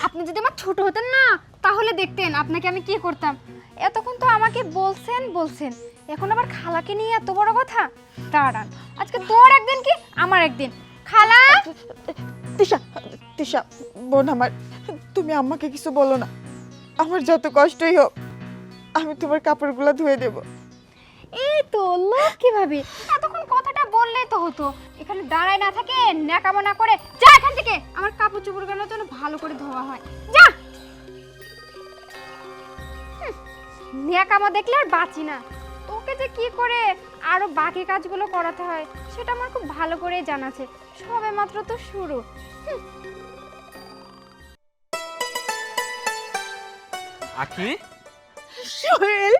আপনি যদি আমার ছোট হতেন না তাহলে দেখতেন আপনাকে আমি কি করতাম। এতক্ষণ তো আমাকে বলছেন, এখন আবার খালাকে নিয়ে এত বড় কথা। দাঁড়ান, আজকে তোর একদিন কি আমার একদিন। খালা, তিশা, তিশা বোন আমার, তুমি আম্মাকে কিছু বলো না। আমার যত কষ্টই হোক আমি তোমার কাপড়গুলো ধুয়ে দেব। এই তো লক্ষ্মী ভাবি, এতক্ষণ কথাটা বললেই তো হতো। এখানে দাঁড়ায় না থাকে ন্যাকামো না করে যা এখান থেকে। আমার কাপড় চোপড়গুলো যেন ভালো করে ধোয়া হয়, যা। ন্যাকামো দেখলে আর বাঁচি না। তোকে যে কি করে আরো বাকি কাজগুলো করাতে হয় সেটা আমার খুব ভালো করেই জানা আছে। সবে মাত্র তো শুরু। আখি, সোহেল,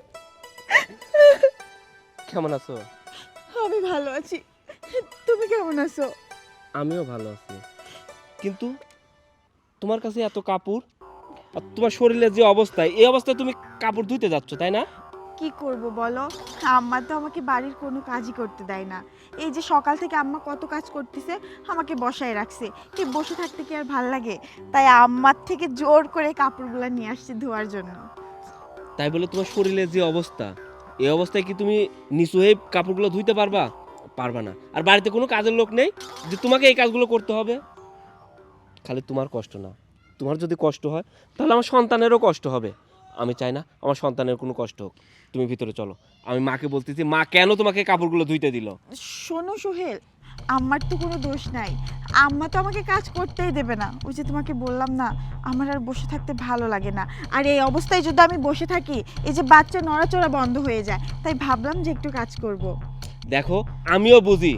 কেমন আছো? আমি ভালো আছি, তুমি কেমন আছো? আমিও ভালো আছি, কিন্তু তোমার কাছে এত কাপড় আর তোমার শরীরের যে অবস্থা, এই অবস্থায় তুমি কাপড় ধুইতে যাচ্ছ, তাই না? কি করব বলো, আম্মা তো আমাকে বাড়ির কোনো কাজই করতে দেয় না। এই যে সকাল থেকে আম্মা কত কাজ করতেছে, আমাকে বসায় রাখছে। কি বসে থাকতে কি আর ভাল লাগে? তাই আম্মার থেকে জোর করে কাপড়গুলো নিয়ে আসছি ধোয়ার জন্য। তাই বলে তোমার শরীরের যে অবস্থা, এই অবস্থায় কি তুমি নিচু হয়ে কাপড়গুলো ধুইতে পারবা? পারবা না। আর বাড়িতে কোনো কাজের লোক নেই যে তোমাকে এই কাজগুলো করতে হবে। খালি তোমার কষ্ট না, তোমার যদি কষ্ট হয় তাহলে আমার সন্তানেরও কষ্ট হবে। আমি চাই না আমার সন্তানের কোনো কষ্ট হোক। তুমি ভিতরে চলো, আমি মাকে বলতেছি, মা কেন তোমাকে কাপড়গুলো ধুইতে দিল। শোনো সোহেল, আমার তো কোনো দোষ নাই, আম্মা তো আমাকে কাজ করতেই দেবে না। ওই যে তোমাকে বললাম না, আমার আর বসে থাকতে ভালো লাগে না। আর এই অবস্থায় যদি আমি বসে থাকি, এই যে বাচ্চা নড়াচড়া বন্ধ হয়ে যায়, তাই ভাবলাম যে একটু কাজ করব। দেখো আমিও বুঝি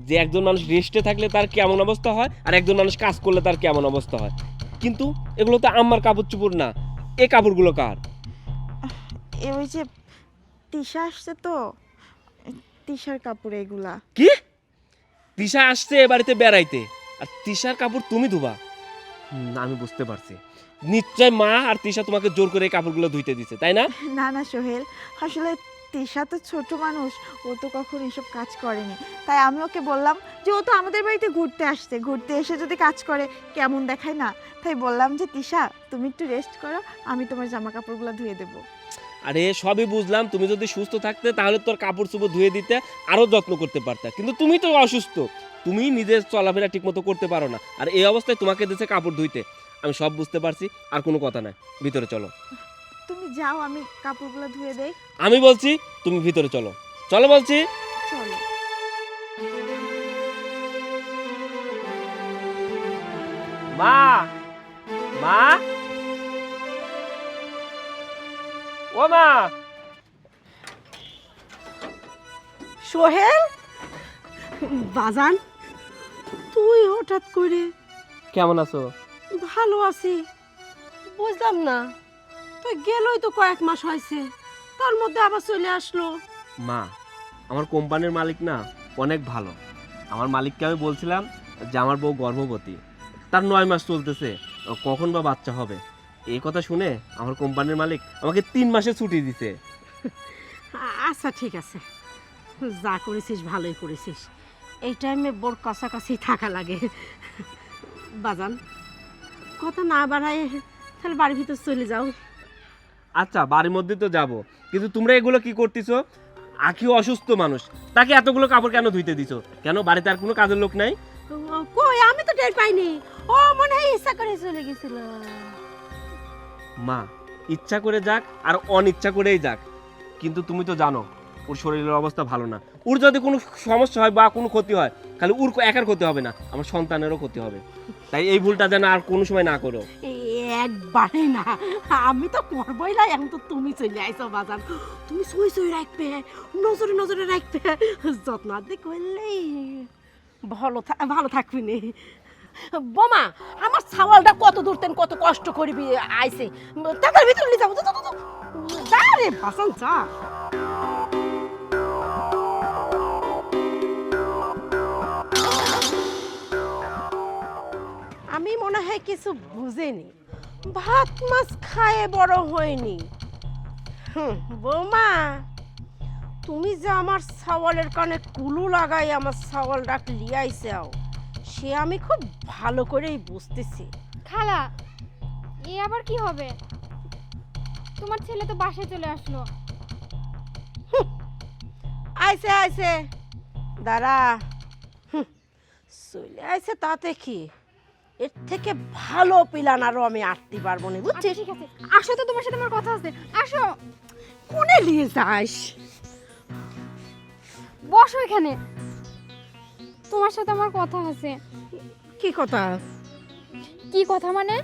যে একজন মানুষ রেস্টে থাকলে তার কেমন অবস্থা হয় আর একজন মানুষ কাজ করলে তার কেমন অবস্থা হয়, কিন্তু এগুলো তো আমার কাপড় চোপড় না। এই কাপড়গুলো কার? ওই যে তিশা আসছে তো, তিশার কাপড় এগুলা। কি? তিশা আসছে এ বাড়িতে বেড়াইতে আর তিশার কাপড় তুমি ধুবা? আমি বুঝতে পারছি, নিশ্চয় মা আর তিশা তোমাকে জোর করে এই কাপড়গুলো ধুইতে দিছে, তাই না? না না সোহেল, আসলে তিশা তো ছোট মানুষ, ও তো কখনো এসব কাজ করেনি। তাই আমি ওকে বললাম যে ও তো আমাদের বাড়িতে ঘুরতে আসছে, ঘুরতে এসে যদি কাজ করে কেমন দেখায় না। তাই বললাম যে তিশা তুমি একটু রেস্ট করো, আমি তোমার জামা কাপড়গুলো ধুয়ে দেবো। আরে সবই বুঝলাম, তুমি যদি সুস্থ থাকতে তাহলে তোর কাপড় চোপড় ধুয়ে দিতে, আরো যত্ন করতে পারতা, কিন্তু তুমি তো অসুস্থ, তুমি নিজের চলাফেরা ঠিক মতো করতে পারো না, আর এই অবস্থায় তোমাকে দিচ্ছে কাপড় ধুইতে। আমি সব বুঝতে পারছি, আর কোনো কথা নাই, ভিতরে চলো। তুমি যাও, আমি কাপড়গুলো ধুয়ে দেই। আমি বলছি তুমি ভিতরে চলো, চলো বলছি। চলো। মা, মা, ও মা। সোহেল, বাজান, তুই হঠাৎ করে? কেমন আছো? ভালো আছি। বুঝলাম না, তুই গেলই তো কয়েক মাস হয়েছে, তার মধ্যে আবার চলে আসলো। মা, আমার কোম্পানির মালিক না অনেক ভালো। আমার মালিককে আমি বলছিলাম যে আমার বউ গর্ভবতী, তার 9 মাস চলতেছে, কখন বা বাচ্চা হবে। এই কথা শুনে আমার কোম্পানির মালিক আমাকে 3 মাসে ছুটি দিছে। আচ্ছা ঠিক আছে, যা করেছিস ভালোই করেছিস। এই টাইমে বোর কাছাকাছি থাকা লাগে। বাজান, কথা না বাড়ায় তাহলে বাড়ির ভিতর চলে যাও। আচ্ছা, বাড়ির মধ্যে তো যাব, কিন্তু তোমরা এগুলো কি করতেছো? আখিও অসুস্থ মানুষ, তাকে এতগুলো কাপড় কেন ধুইতে দিছো? কেন বাড়িতে আর কোনো কাজের লোক নাই? কই, আমি তো টের পাইনি। ও মনে হয় ইচ্ছা করে চলে গেছিল। মা, ইচ্ছা করে যাক আর অনিচ্ছা করেই যাক, কিন্তু তুমি তো জানো ওর শরীরের অবস্থা ভালো না। ওর যদি কোনো সমস্যা হয় বা কোনো ক্ষতি হয়, খালি ওর একার ক্ষতি হবে না, আমার সন্তানেরও ক্ষতি হবে। তাই এই ভুলটা যেন আর কোনো সময় না করো। একবারে না, আমি তো করবই না। এখন তো তুমি চলে আইছো বাজান, তুমি সই সই রাখবে, নজরে নজরে রাখবে, যত্ন আদি করলেই ভালো থাকবি নে। বোমা, আমার ছাওয়ালটা কত দূর তেন কত কষ্ট করবি আইছে, তাদের ভিতরে নিয়ে যাবো। যা রে বাসান, যা। আমি মনে হয় কিছু বুঝিনি, ভাত মাছ খায়ে বড় হয়নি। বৌমা, তুমি যে আমার ছাওয়ালের কানে কুলু লাগাই আমার ছাওয়ালটা লিয়াইছাও, সে আমি খুব ভালো করেই বুঝতেছি। খালা, এ আবার কি হবে? তোমার ছেলে তো বাসায় চলে আসলো। আইছে আইছে, দাঁড়া। চলে আইছে তাতে কি, এর থেকে ভালো প্ল্যান আরো আমি আটতে পারবো না, আচ্ছা বুঝছিস? ঠিক আছে, আসো তো, তোমার সাথে আমার কথা আছে। আসো, কোনে নিয়ে যাস? বসো এখানে, তোমার সাথে আমার কথা আছে। কি কথা? কি কথা মানে?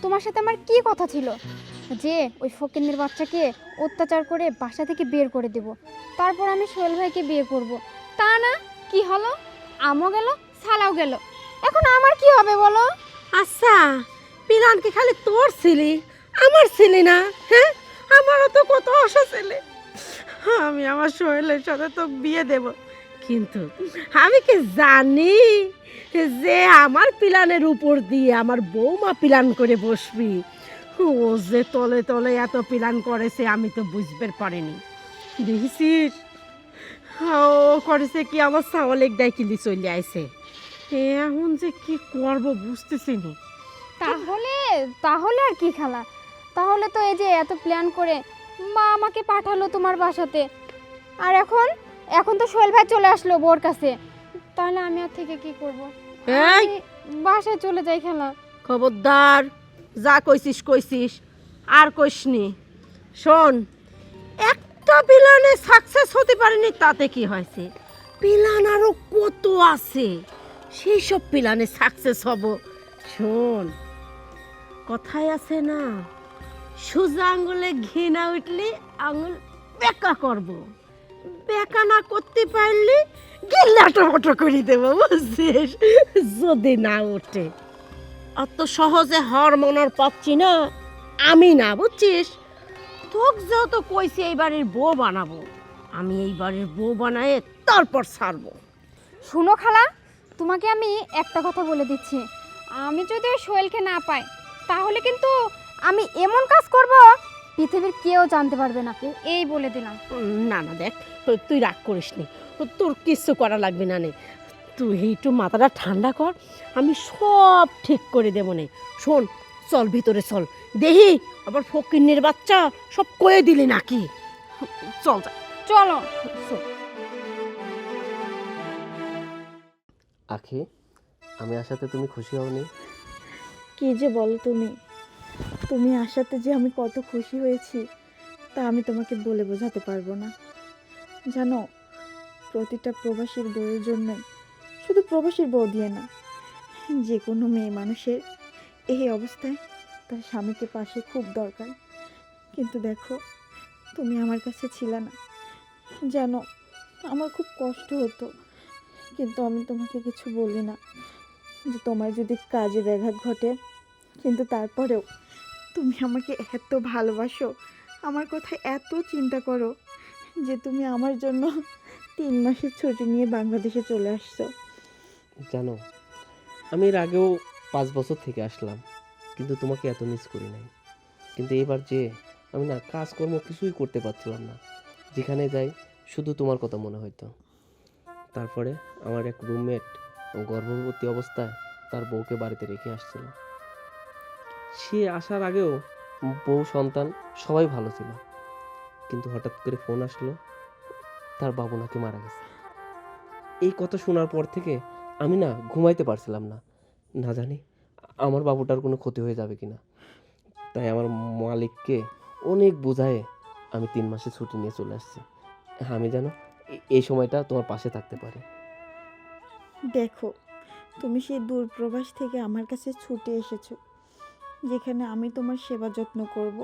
তোমার সাথে আমার কি কথা ছিল যে ওই ফকিন্নির বাচ্চাকে অত্যাচার করে বাসা থেকে বের করে দেব, তারপর আমি সোহেল ভাইকে বিয়ে করব। তা না, কি হলো? আমও গেল, সালাও গেল, এখন আমার কি হবে বলো? আচ্ছা, প্ল্যান কি খালি তোর ছিলি, আমার ছিলি না? হ্যাঁ, আমারও তো কত আশা ছেলে। আমি আমার সোহেলের সাথে তো বিয়ে দেব, কিন্তু আমি কি জানি যে আমার প্ল্যানের উপর দিয়ে আমার বৌমা প্ল্যান করে বসবি? ও যে তলে তলে এত প্ল্যান করেছে আমি তো বুঝতে পারিনি। দেখছিস ও করেছে কি, আমার ছাওয়ালেক ডাইকিলি চলে আইছে। এখন যে কি করব বুঝতেছি না। তাহলে তাহলে আর কি খালা, তাহলে তো এই যে এত প্ল্যান করে মা আমাকে পাঠালো তোমার বাসাতে, আর এখন তো সোহেল ভাই চলে আসলো বোর কাছে, তাহলে আমি আর থেকে কি করব? এই, আমি বাসায় চলে যাই খালা। খবরদার, যা কইছিস কইছিস, আর কইসনি। শোন, একটা প্ল্যানে সাকসেস হতে পারেনি তাতে কি হয়েছে? প্ল্যান আরো কত আছে, সেই সব প্ল্যানে সাকসেস হব। শোন, কথায় আছে না, সোজা আঙুলে ঘি না উঠলে আঙুল বেঁকা করব, বেঁকা না করতে পারলে গিল্লাটো করে দেবো, বুঝছিস? যদি না ওঠে অত সহজে হার মানার পাচ্ছি না আমি না, বুঝছিস? তোকে যেহেতু কইছি এই বাড়ির বউ বানাবো, আমি এই বাড়ির বউ বানায় তারপর ছাড়বো। শুনো খালা, তোমাকে আমি একটা কথা বলে দিচ্ছি, আমি যদি ওই সোহেলকে না পাই তাহলে কিন্তু আমি এমন কাজ করব পৃথিবীর কেউ জানতে পারবে না, এই বলে দিলাম। না না, দেখ, তুই রাগ করিস নি, তোর কিচ্ছু করা লাগবে না নে, তুই একটু মাথাটা ঠান্ডা কর, আমি সব ঠিক করে দেবো নে। শোন, চল ভিতরে চল, দেহি আবার ফকিন্নির বাচ্চা সব কয়ে দিলি নাকি। চল যা, চলো। চল। আখি, আমি আসাতে তুমি খুশি হওনি? কি যে বলো তুমি, তুমি আসাতে যে আমি কত খুশি হয়েছি তা আমি তোমাকে বলে বোঝাতে পারবো না। জানো, প্রতিটা প্রবাসীর বউয়ের জন্য, শুধু প্রবাসীর বউ দিয়ে না, যে কোনো মেয়ে মানুষের এই অবস্থায় তার স্বামীকে পাশে খুব দরকার। কিন্তু দেখো, তুমি আমার কাছে ছিলে না, জানো আমার খুব কষ্ট হতো, কিন্তু আমি তোমাকে কিছু বলি না, যে তোমার যদি কাজে ব্যাঘাত ঘটে, কিন্তু তারপরেও তুমি আমাকে এত ভালোবাসো, আমার কথা এত চিন্তা করো, যে তুমি আমার জন্য 3 মাসের ছুটি নিয়ে বাংলাদেশে চলে আসছো। জানো, আমি এর আগেও 5 বছর থেকে আসলাম, কিন্তু তোমাকে এত মিস করি নাই। কিন্তু এবার যে আমি না কাজকর্ম কিছুই করতে পারছিলাম না, যেখানে যাই শুধু তোমার কথা মনে হইতো। তারপরে আমার এক রুমমেট গর্ভবতী অবস্থায় তার বউকে বাড়িতে রেখে আসছিল। সে আসার আগেও বউ সন্তান সবাই ভালো ছিল, কিন্তু হঠাৎ করে ফোন আসলো তার বাবু নাকি মারা গেছে। এই কথা শোনার পর থেকে আমি না ঘুমাইতে পারছিলাম না, না জানি আমার বাবুটার কোনো ক্ষতি হয়ে যাবে কিনা। তাই আমার মালিককে অনেক বোঝায় আমি 3 মাসে ছুটি নিয়ে চলে আসছি, আমি যেন এই সময়টা তোমার পাশে থাকতে পারি। দেখো, তুমি সেই দূর প্রবাস থেকে আমার কাছে ছুটে এসেছো, যেখানে আমি তোমার সেবা যত্ন করব,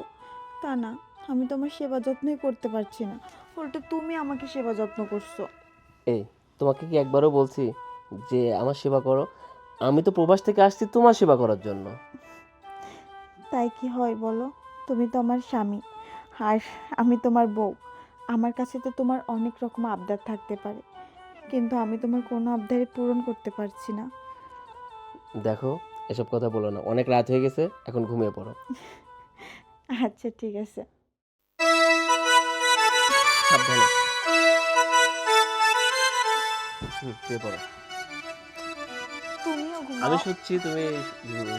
তা না, আমি তোমার সেবা যত্নই করতে পারছি না, উল্টো তুমি আমাকে সেবা যত্ন করছো। এই, তোমাকে কি একবারও বলছি যে আমার সেবা করো? আমি তো প্রবাস থেকে আসছি তোমার সেবা করার জন্য। তাই কি হয় বলো? তুমি তো আমার স্বামী, আর আমি তোমার বউ। আমার কাছে তো তোমার অনেক রকম আবদার থাকতে পারে, কিন্তু আমি তোমার কোনো আবদারই পূরণ করতে পারছি না। দেখো, এসব কথা বলো না, অনেক রাত হয়ে গেছে, এখন ঘুমিয়ে পড়ো। আচ্ছা ঠিক আছে। সাবধানে। শুয়ে পড়ো। তুমিও ঘুমাও। আমি শুচ্ছি, তুমি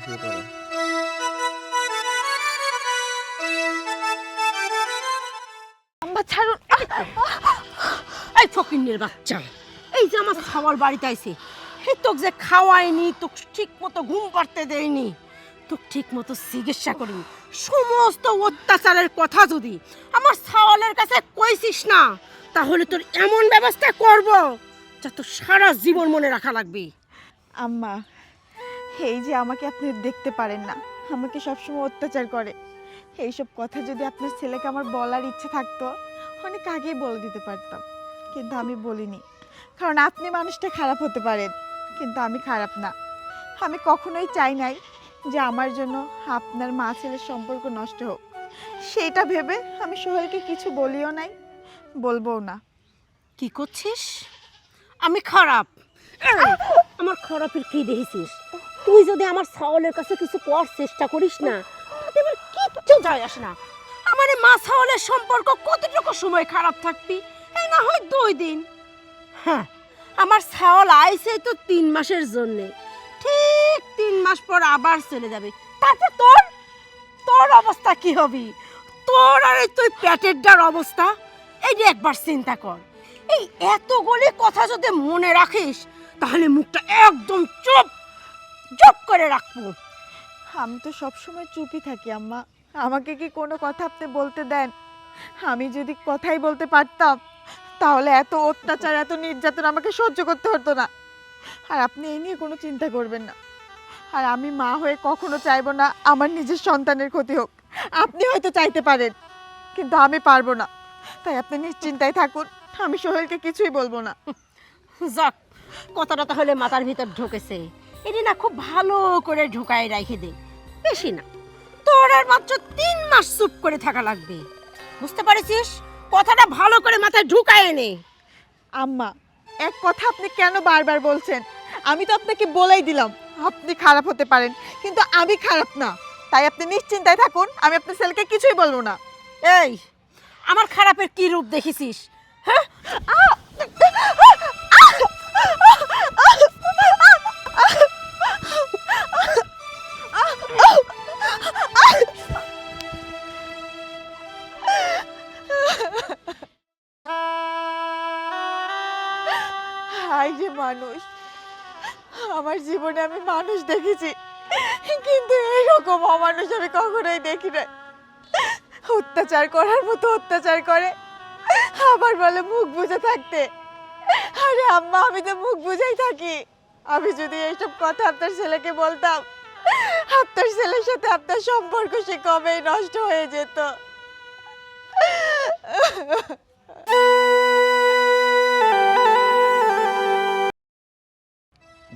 শুয়ে পড়ো। আম্মা ছাড়ুন, এই ফকিন্নির বাচ্চা, এই যে আমার খাওয়ার বাড়িতে আইছে, এই তোকে যে খাওয়াইনি, তোকে ঠিক মতো ঘুম পাড়তে দেয়নি, তোকে ঠিক মতো চিকিৎসা করিনি, সমস্ত অত্যাচারের কথা যদি আমার ছাওয়ালের কাছে কইছিস না, তাহলে তোর এমন ব্যবস্থা করব যা তোর সারা জীবন মনে রাখা লাগবে। আম্মা, এই যে আমাকে আপনি দেখতে পারেন না, আমাকে সবসময় অত্যাচার করে, এইসব কথা যদি আপনার ছেলেকে আমার বলার ইচ্ছে থাকতো, অনেক আগেই বলে দিতে পারতাম, কিন্তু আমি বলিনি, কারণ আপনি মানুষটা খারাপ হতে পারেন, কিন্তু আমি খারাপ না। আমি কখনোই চাই নাই যে আমার জন্য আপনার মা ছেলের সম্পর্ক নষ্ট হোক, সেইটা ভেবে আমি সোহেলকে কিছু বলিও নাই, বলবো না। কি করছিস? আমি খারাপ? এই, আমার খারাপের কি দেখেছিস? তুই যদি আমার ছাওয়ালের কাছে কিছু করার চেষ্টা করিস না, তাতে আমার কিচ্ছু যায় আসে না। আমার এই মা ছাওয়ালের সম্পর্ক কতটুকু সময় খারাপ থাকবি? এই না হয় 2 দিন। হ্যাঁ, আমার ছাওয়াল আইছে তো 3 মাসের জন্যে, ঠিক 3 মাস পর আবার চলে যাবে। তারপর তোর তোর অবস্থা কি হবে? তোর আর এই তুই পেটের ডার অবস্থা, এই যে একবার চিন্তা কর। এই এতগুলি কথা যদি মনে রাখিস, তাহলে মুখটা একদম চুপ চুপ করে রাখবো। আমি তো সবসময় চুপই থাকি আম্মা, আমাকে কি কোনো কথা আপনি বলতে দেন? আমি যদি কথাই বলতে পারতাম তাহলে এত অত্যাচার এত নির্যাতন আমাকে সহ্য করতে হতো না। আর আপনি এই নিয়ে কোনো চিন্তা করবেন না। আর আমি মা হয়ে কখনো চাইবো না আমার নিজের সন্তানের ক্ষতি হোক। আপনি হয়তো চাইতে পারেন, কিন্তু আমি পারবো না। তাই আপনি নিশ্চিন্তায় থাকুন, আমি সোহেলকে কিছুই বলবো না। যাক, কথাটা তাহলে মাথার ভিতর ঢুকেছে। এটি না খুব ভালো করে ঢুকায় রেখে দে, বেশি না। তোর আর মাত্র 3 মাস চুপ করে থাকা লাগবে, বুঝতে পারছিস? কথাটা ভালো করে মাথায় ঢুকায় নে। আম্মা, এক কথা আপনি কেন বারবার বলছেন? আমি তো আপনাকে বলেই দিলাম আপনি খারাপ হতে পারেন, কিন্তু আমি খারাপ না। তাই আপনি নিশ্চিন্তায় থাকুন, আমি আপনার ছেলেকে কিছুই বলবো না। এই, আমার খারাপের কি রূপ দেখেছিস? হ্যাঁ, হাই যে মানুষ, আমার জীবনে আমি মানুষ দেখেছি, কিন্তু এইরকম অমানুষ আমি কখনোই দেখি নাই। অত্যাচার করার মতো অত্যাচার করে, আবার বলে মুখ বুজে থাকতে। আরে আম্মা, আমি তো মুখ বুঝেই থাকি। আমি যদি এইসব কথা আপনার ছেলেকে বলতাম, আপনার ছেলের সাথে আপনার সম্পর্ক সে কবেই নষ্ট হয়ে যেত।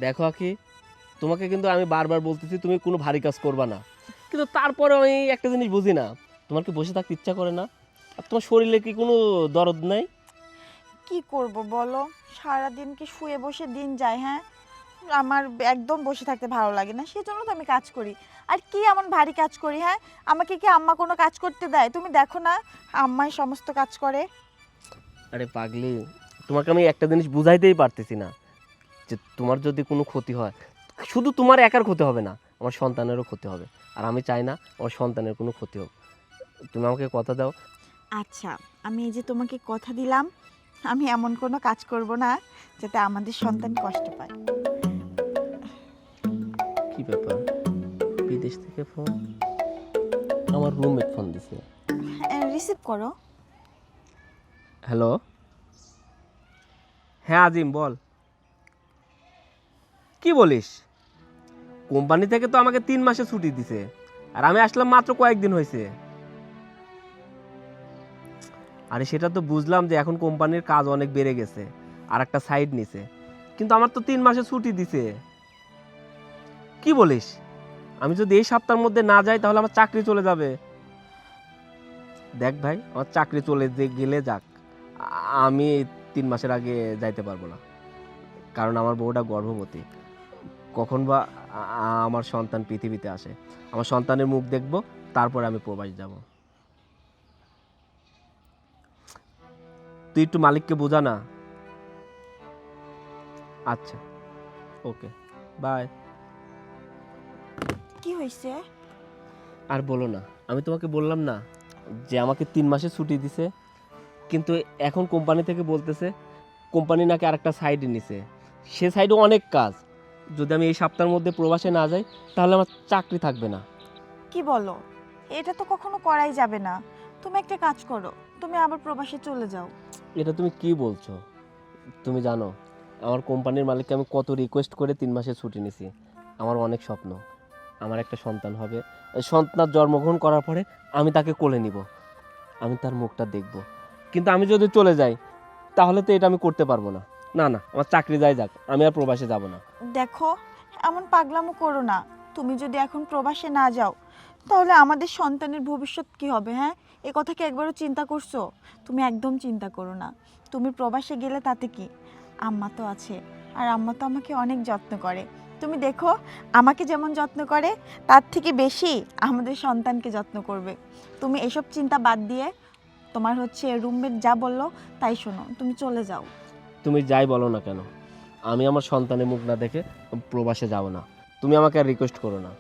দেখো আখি, তোমাকে কিন্তু আমি বারবার বলতেছি তুমি কোনো ভারী কাজ করবা না, কিন্তু তারপরে আমি একটা জিনিস বুঝি না, তোমার কি বসে থাকতে ইচ্ছা করে না? আর তোমার শরীরে কি কোনো দরদ নাই? কি করব বলো, সারাদিন কি শুয়ে বসে দিন যায়? হ্যাঁ, আমার একদম বসে থাকতে ভালো লাগে না, সেজন্য তো আমি কাজ করি। আর কি এমন ভারী কাজ করি? হ্যাঁ, আমাকে কি আম্মা কোনো কাজ করতে দেয়? তুমি দেখো না, আম্মাই সমস্ত কাজ করে। আরে পাগলি, তোমাকে আমি একটা জিনিস বুঝাইতেই পারতেছি না, যে তোমার যদি কোনো ক্ষতি হয়, শুধু তোমার একার ক্ষতি হবে না, আমার সন্তানেরও ক্ষতি হবে। আর আমি চাই না আমার সন্তানের কোনো ক্ষতি হোক। তুমি আমাকে কথা দাও। আচ্ছা, আমি এই যে তোমাকে কথা দিলাম, আমি এমন কোনো কাজ করব না যাতে আমাদের সন্তান কষ্ট পায়। কি ব্যাপার, বিদেশ থেকে ফোন? আমার রুমমেট ফোন দিছে। রিসিভ করো। হ্যালো, হ্যাঁ আজিম বল। কি বলিস? কোম্পানি থেকে তো আমাকে 3 মাসে ছুটি দিছে, আর আমি আসলাম মাত্র কয়েকদিন হয়েছে। আরে সেটা তো বুঝলাম যে এখন কোম্পানির কাজ অনেক বেড়ে গেছে, আর একটা সাইড নিছে, কিন্তু আমার তো 3 মাসে ছুটি দিছে। কি বলিস? আমি যদি এই সপ্তাহের মধ্যে না যাই তাহলে আমার চাকরি চলে যাবে। দেখ ভাই, আমার চাকরি চলে গেলে যাক, আমি 3 মাসের আগে যাইতে পারবো না, কারণ আমার বউটা গর্ভবতী। কখন বা আমার সন্তান পৃথিবীতে আসে, আমার সন্তানের মুখ দেখব, তারপর আমি প্রবাস যাব। তুই একটু মালিককে বোঝা না। আচ্ছা, ওকে, বাই। কি হয়েছে? আর বলো না, আমি তোমাকে বললাম না যে আমাকে 3 মাসে ছুটি দিছে, কিন্তু এখন কোম্পানি থেকে বলতেছে কোম্পানি নাকি আরেকটা সাইডে নিছে, সে সাইডে অনেক কাজ। যদি আমি এই সপ্তাহের মধ্যে প্রবাসে না যাই তাহলে আমার চাকরি থাকবে না। কি বলো? এটা তো কখনো করাই যাবে না। তুমি একটা কাজ করো, তুমি আবার প্রবাসে চলে যাও। এটা তুমি কি বলছো? তুমি জানো আমার কোম্পানির মালিককে আমি কত রিকোয়েস্ট করে 3 মাসের ছুটি নিছি। আমার অনেক স্বপ্ন, আমার একটা সন্তান হবে। সন্তান জন্মগ্রহণ করার পরে আমি তাকে কোলে নিব, আমি তার মুখটা দেখব। কিন্তু আমি যদি চলে যাই তাহলে তো এটা আমি করতে পারবো না। না না, আমার চাকরি যাই যাক, আমি আর প্রবাসে যাব না। দেখো, এমন পাগলামো করো না। তুমি যদি এখন প্রবাসে না যাও তাহলে আমাদের সন্তানের ভবিষ্যৎ কি হবে? হ্যাঁ, এ কথা কি একবারও চিন্তা করছো? তুমি একদম চিন্তা করো না। তুমি প্রবাসে গেলে তাতে কি, আম্মা তো আছে, আর আম্মা তো আমাকে অনেক যত্ন করে। তুমি দেখো, আমাকে যেমন যত্ন করে তার থেকে বেশি আমাদের সন্তানকে যত্ন করবে। তুমি এসব চিন্তা বাদ দিয়ে তোমার হচ্ছে রুমমেট যা বললো তাই শোনো, তুমি চলে যাও। তুমি যাই বলো না কেন, আমি আমার সন্তানের মুখ না দেখে প্রবাসে যাব না। তুমি আমাকে আর রিকোয়েস্ট করো না।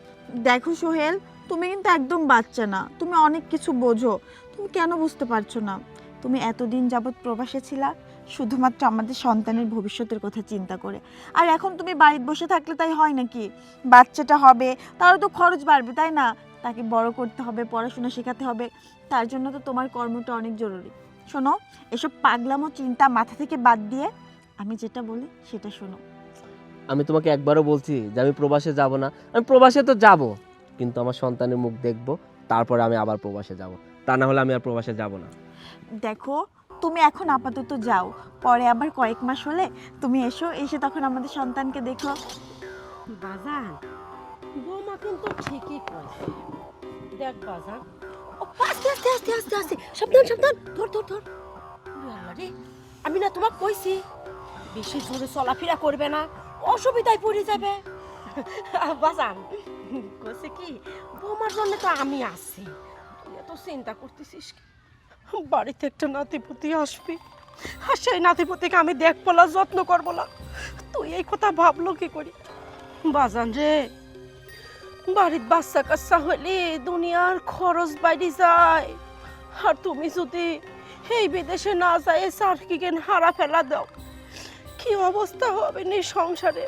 দেখো সোহেল, তুমি কিন্তু একদম বাচ্চা না, তুমি অনেক কিছু বোঝো। তুমি কেন বুঝতে পারছো না? তুমি এতদিন যাবৎ প্রবাসে ছিলা শুধুমাত্র আমাদের সন্তানের ভবিষ্যতের কথা চিন্তা করে, আর এখন তুমি বাড়িতে বসে থাকলে তাই হয় নাকি? বাচ্চাটা হবে, তারও তো খরচ বাড়বে, তাই না? তাকে বড় করতে হবে, পড়াশোনা শেখাতে হবে, তার জন্য তো তোমার কর্মটা অনেক জরুরি। শোনো, এসব পাগলামো চিন্তা মাথা থেকে বাদ দিয়ে আমি যেটা বলি সেটা শোনো। আমি তোমাকে একবারও বলছি যে আমি প্রবাসে যাব না। আমি প্রবাসে তো যাব, কিন্তু আমার সন্তানের মুখ দেখব, তারপরে আমি আবার প্রবাসে যাব। তা না হলে আমি আর প্রবাসে যাব না। দেখো, তুমি এখন আপাতত যাও, পরে আবার কয়েক মাস হলে তুমি এসে তখন আমাদের সন্তানকে দেখো। বাজান, বৌমা কিন্তু ঠিকই কইছে। দেখ বাজান, ও আস্তে আস্তে আস্তে আস্তে আস্তে, সাবধান সাবধান, ধর ধর ধর। ওরে আল্লাহ রে, আমি না তোমাকে কইছি বেশি জোরে চলাফেরা করবে না, অসুবিধায় পড়ে যাবে। বাজান কইছে কি, বৌমার জন্য তো আমি আছি, তুই এত চিন্তা করতেছিস কি? বাড়িতে একটা নাতিপুতি আসবি, আর সেই নাতিপুতিকে আমি দেখবো না, যত্ন করবো না, তুই এই কথা ভাবলো কি করি? বাজান রে, বাড়ির বাচ্চা কাচ্চা হইলে দুনিয়ার খরচ বাইরে যায়, আর তুমি যদি এই বিদেশে না যায় সার্টিফিকেট হারা ফেলা দাও, কি অবস্থা হবে নি সংসারে?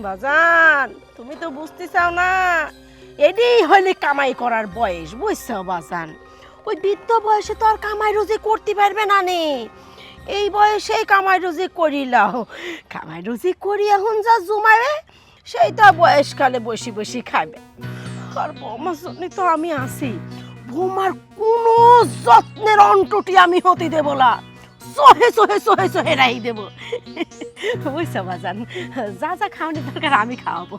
বাজান, তুমি তো বুঝতে চাও না, এটাই হইলে কামাই করার বয়স, বুঝছো বাজান? ওই বৃদ্ধ বয়সে তো আর কামাই রুজি করতে পারবে না নে, এই বয়সে কামাই রুজি করিলাও, কামাই রুজি করি এখন যা জমাবে সেইটা বয়সকালে বসে বসে খাবে। আর বৌমার জন্য তো আমি আছি, বৌমার কোনো যত্নের অন্টুটি আমি হতে দেব না, সহে সহে সহে সহে রাই দেব, বুঝছো বাজান? যা যা খাওয়ানোর দরকার আমি খাওয়াবো,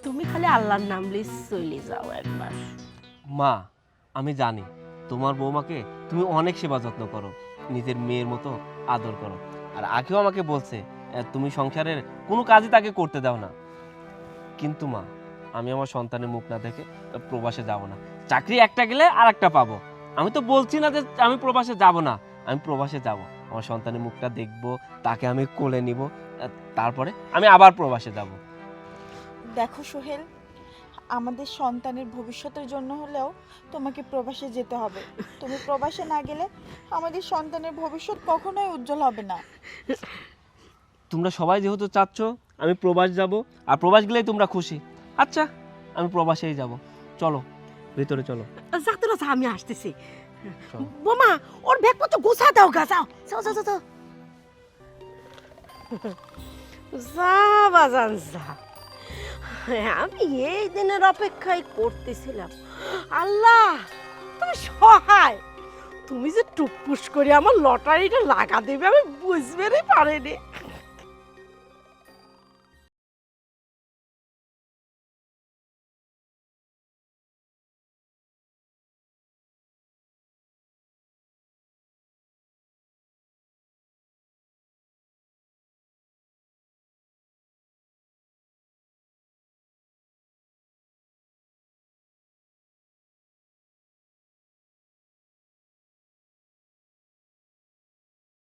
তুমি খালি আল্লাহর নাম লিস চলে যাও একবার। মা, আমি জানি তোমার বৌমাকে তুমি অনেক সেবা যত্ন করো, নিজের মেয়ের মতো আদর করো। আর আগেও আমাকে বলছে তুমি সংসারের কোনো কাজই তাকে করতে দাও না। কিন্তু মা, আমি আমার সন্তানের মুখ না দেখে প্রবাসে যাব না। চাকরি একটা গেলে আর একটা পাবো। আমি তো বলছি না যে আমি প্রবাসে যাব না, আমি প্রবাসে যাব, আমার সন্তানের মুখটা দেখব, তাকে আমি কোলে নিব, তারপরে আমি আবার প্রবাসে যাব। দেখো সোহেল, আমাদের সন্তানের ভবিষ্যতের জন্য হলেও তোমাকে প্রবাসে যেতে হবে। তুমি প্রবাসে না গেলে আমাদের সন্তানের ভবিষ্যৎ কখনোই উজ্জ্বল হবে না। তোমরা সবাই যেহেতু চাচ্ছ আমি প্রবাস যাব, আর প্রবাস গেলেই তোমরা খুশি, আচ্ছা আমি প্রবাসেই যাব। চলো ভিতরে চলো। যাতে না, আমি আসতেছি। বোমা, ওর ব্যাগপত্র গোছা দাও গা, যাও যাও যাও যাও, যা বাজান যা। আমি এই দিনের অপেক্ষায় করতেছিলাম। আল্লাহ তুমি সহায়, তুমি যে টুকপুস করে আমার লটারিটা লাগা দেবে আমি বুঝবেনই পারিনি।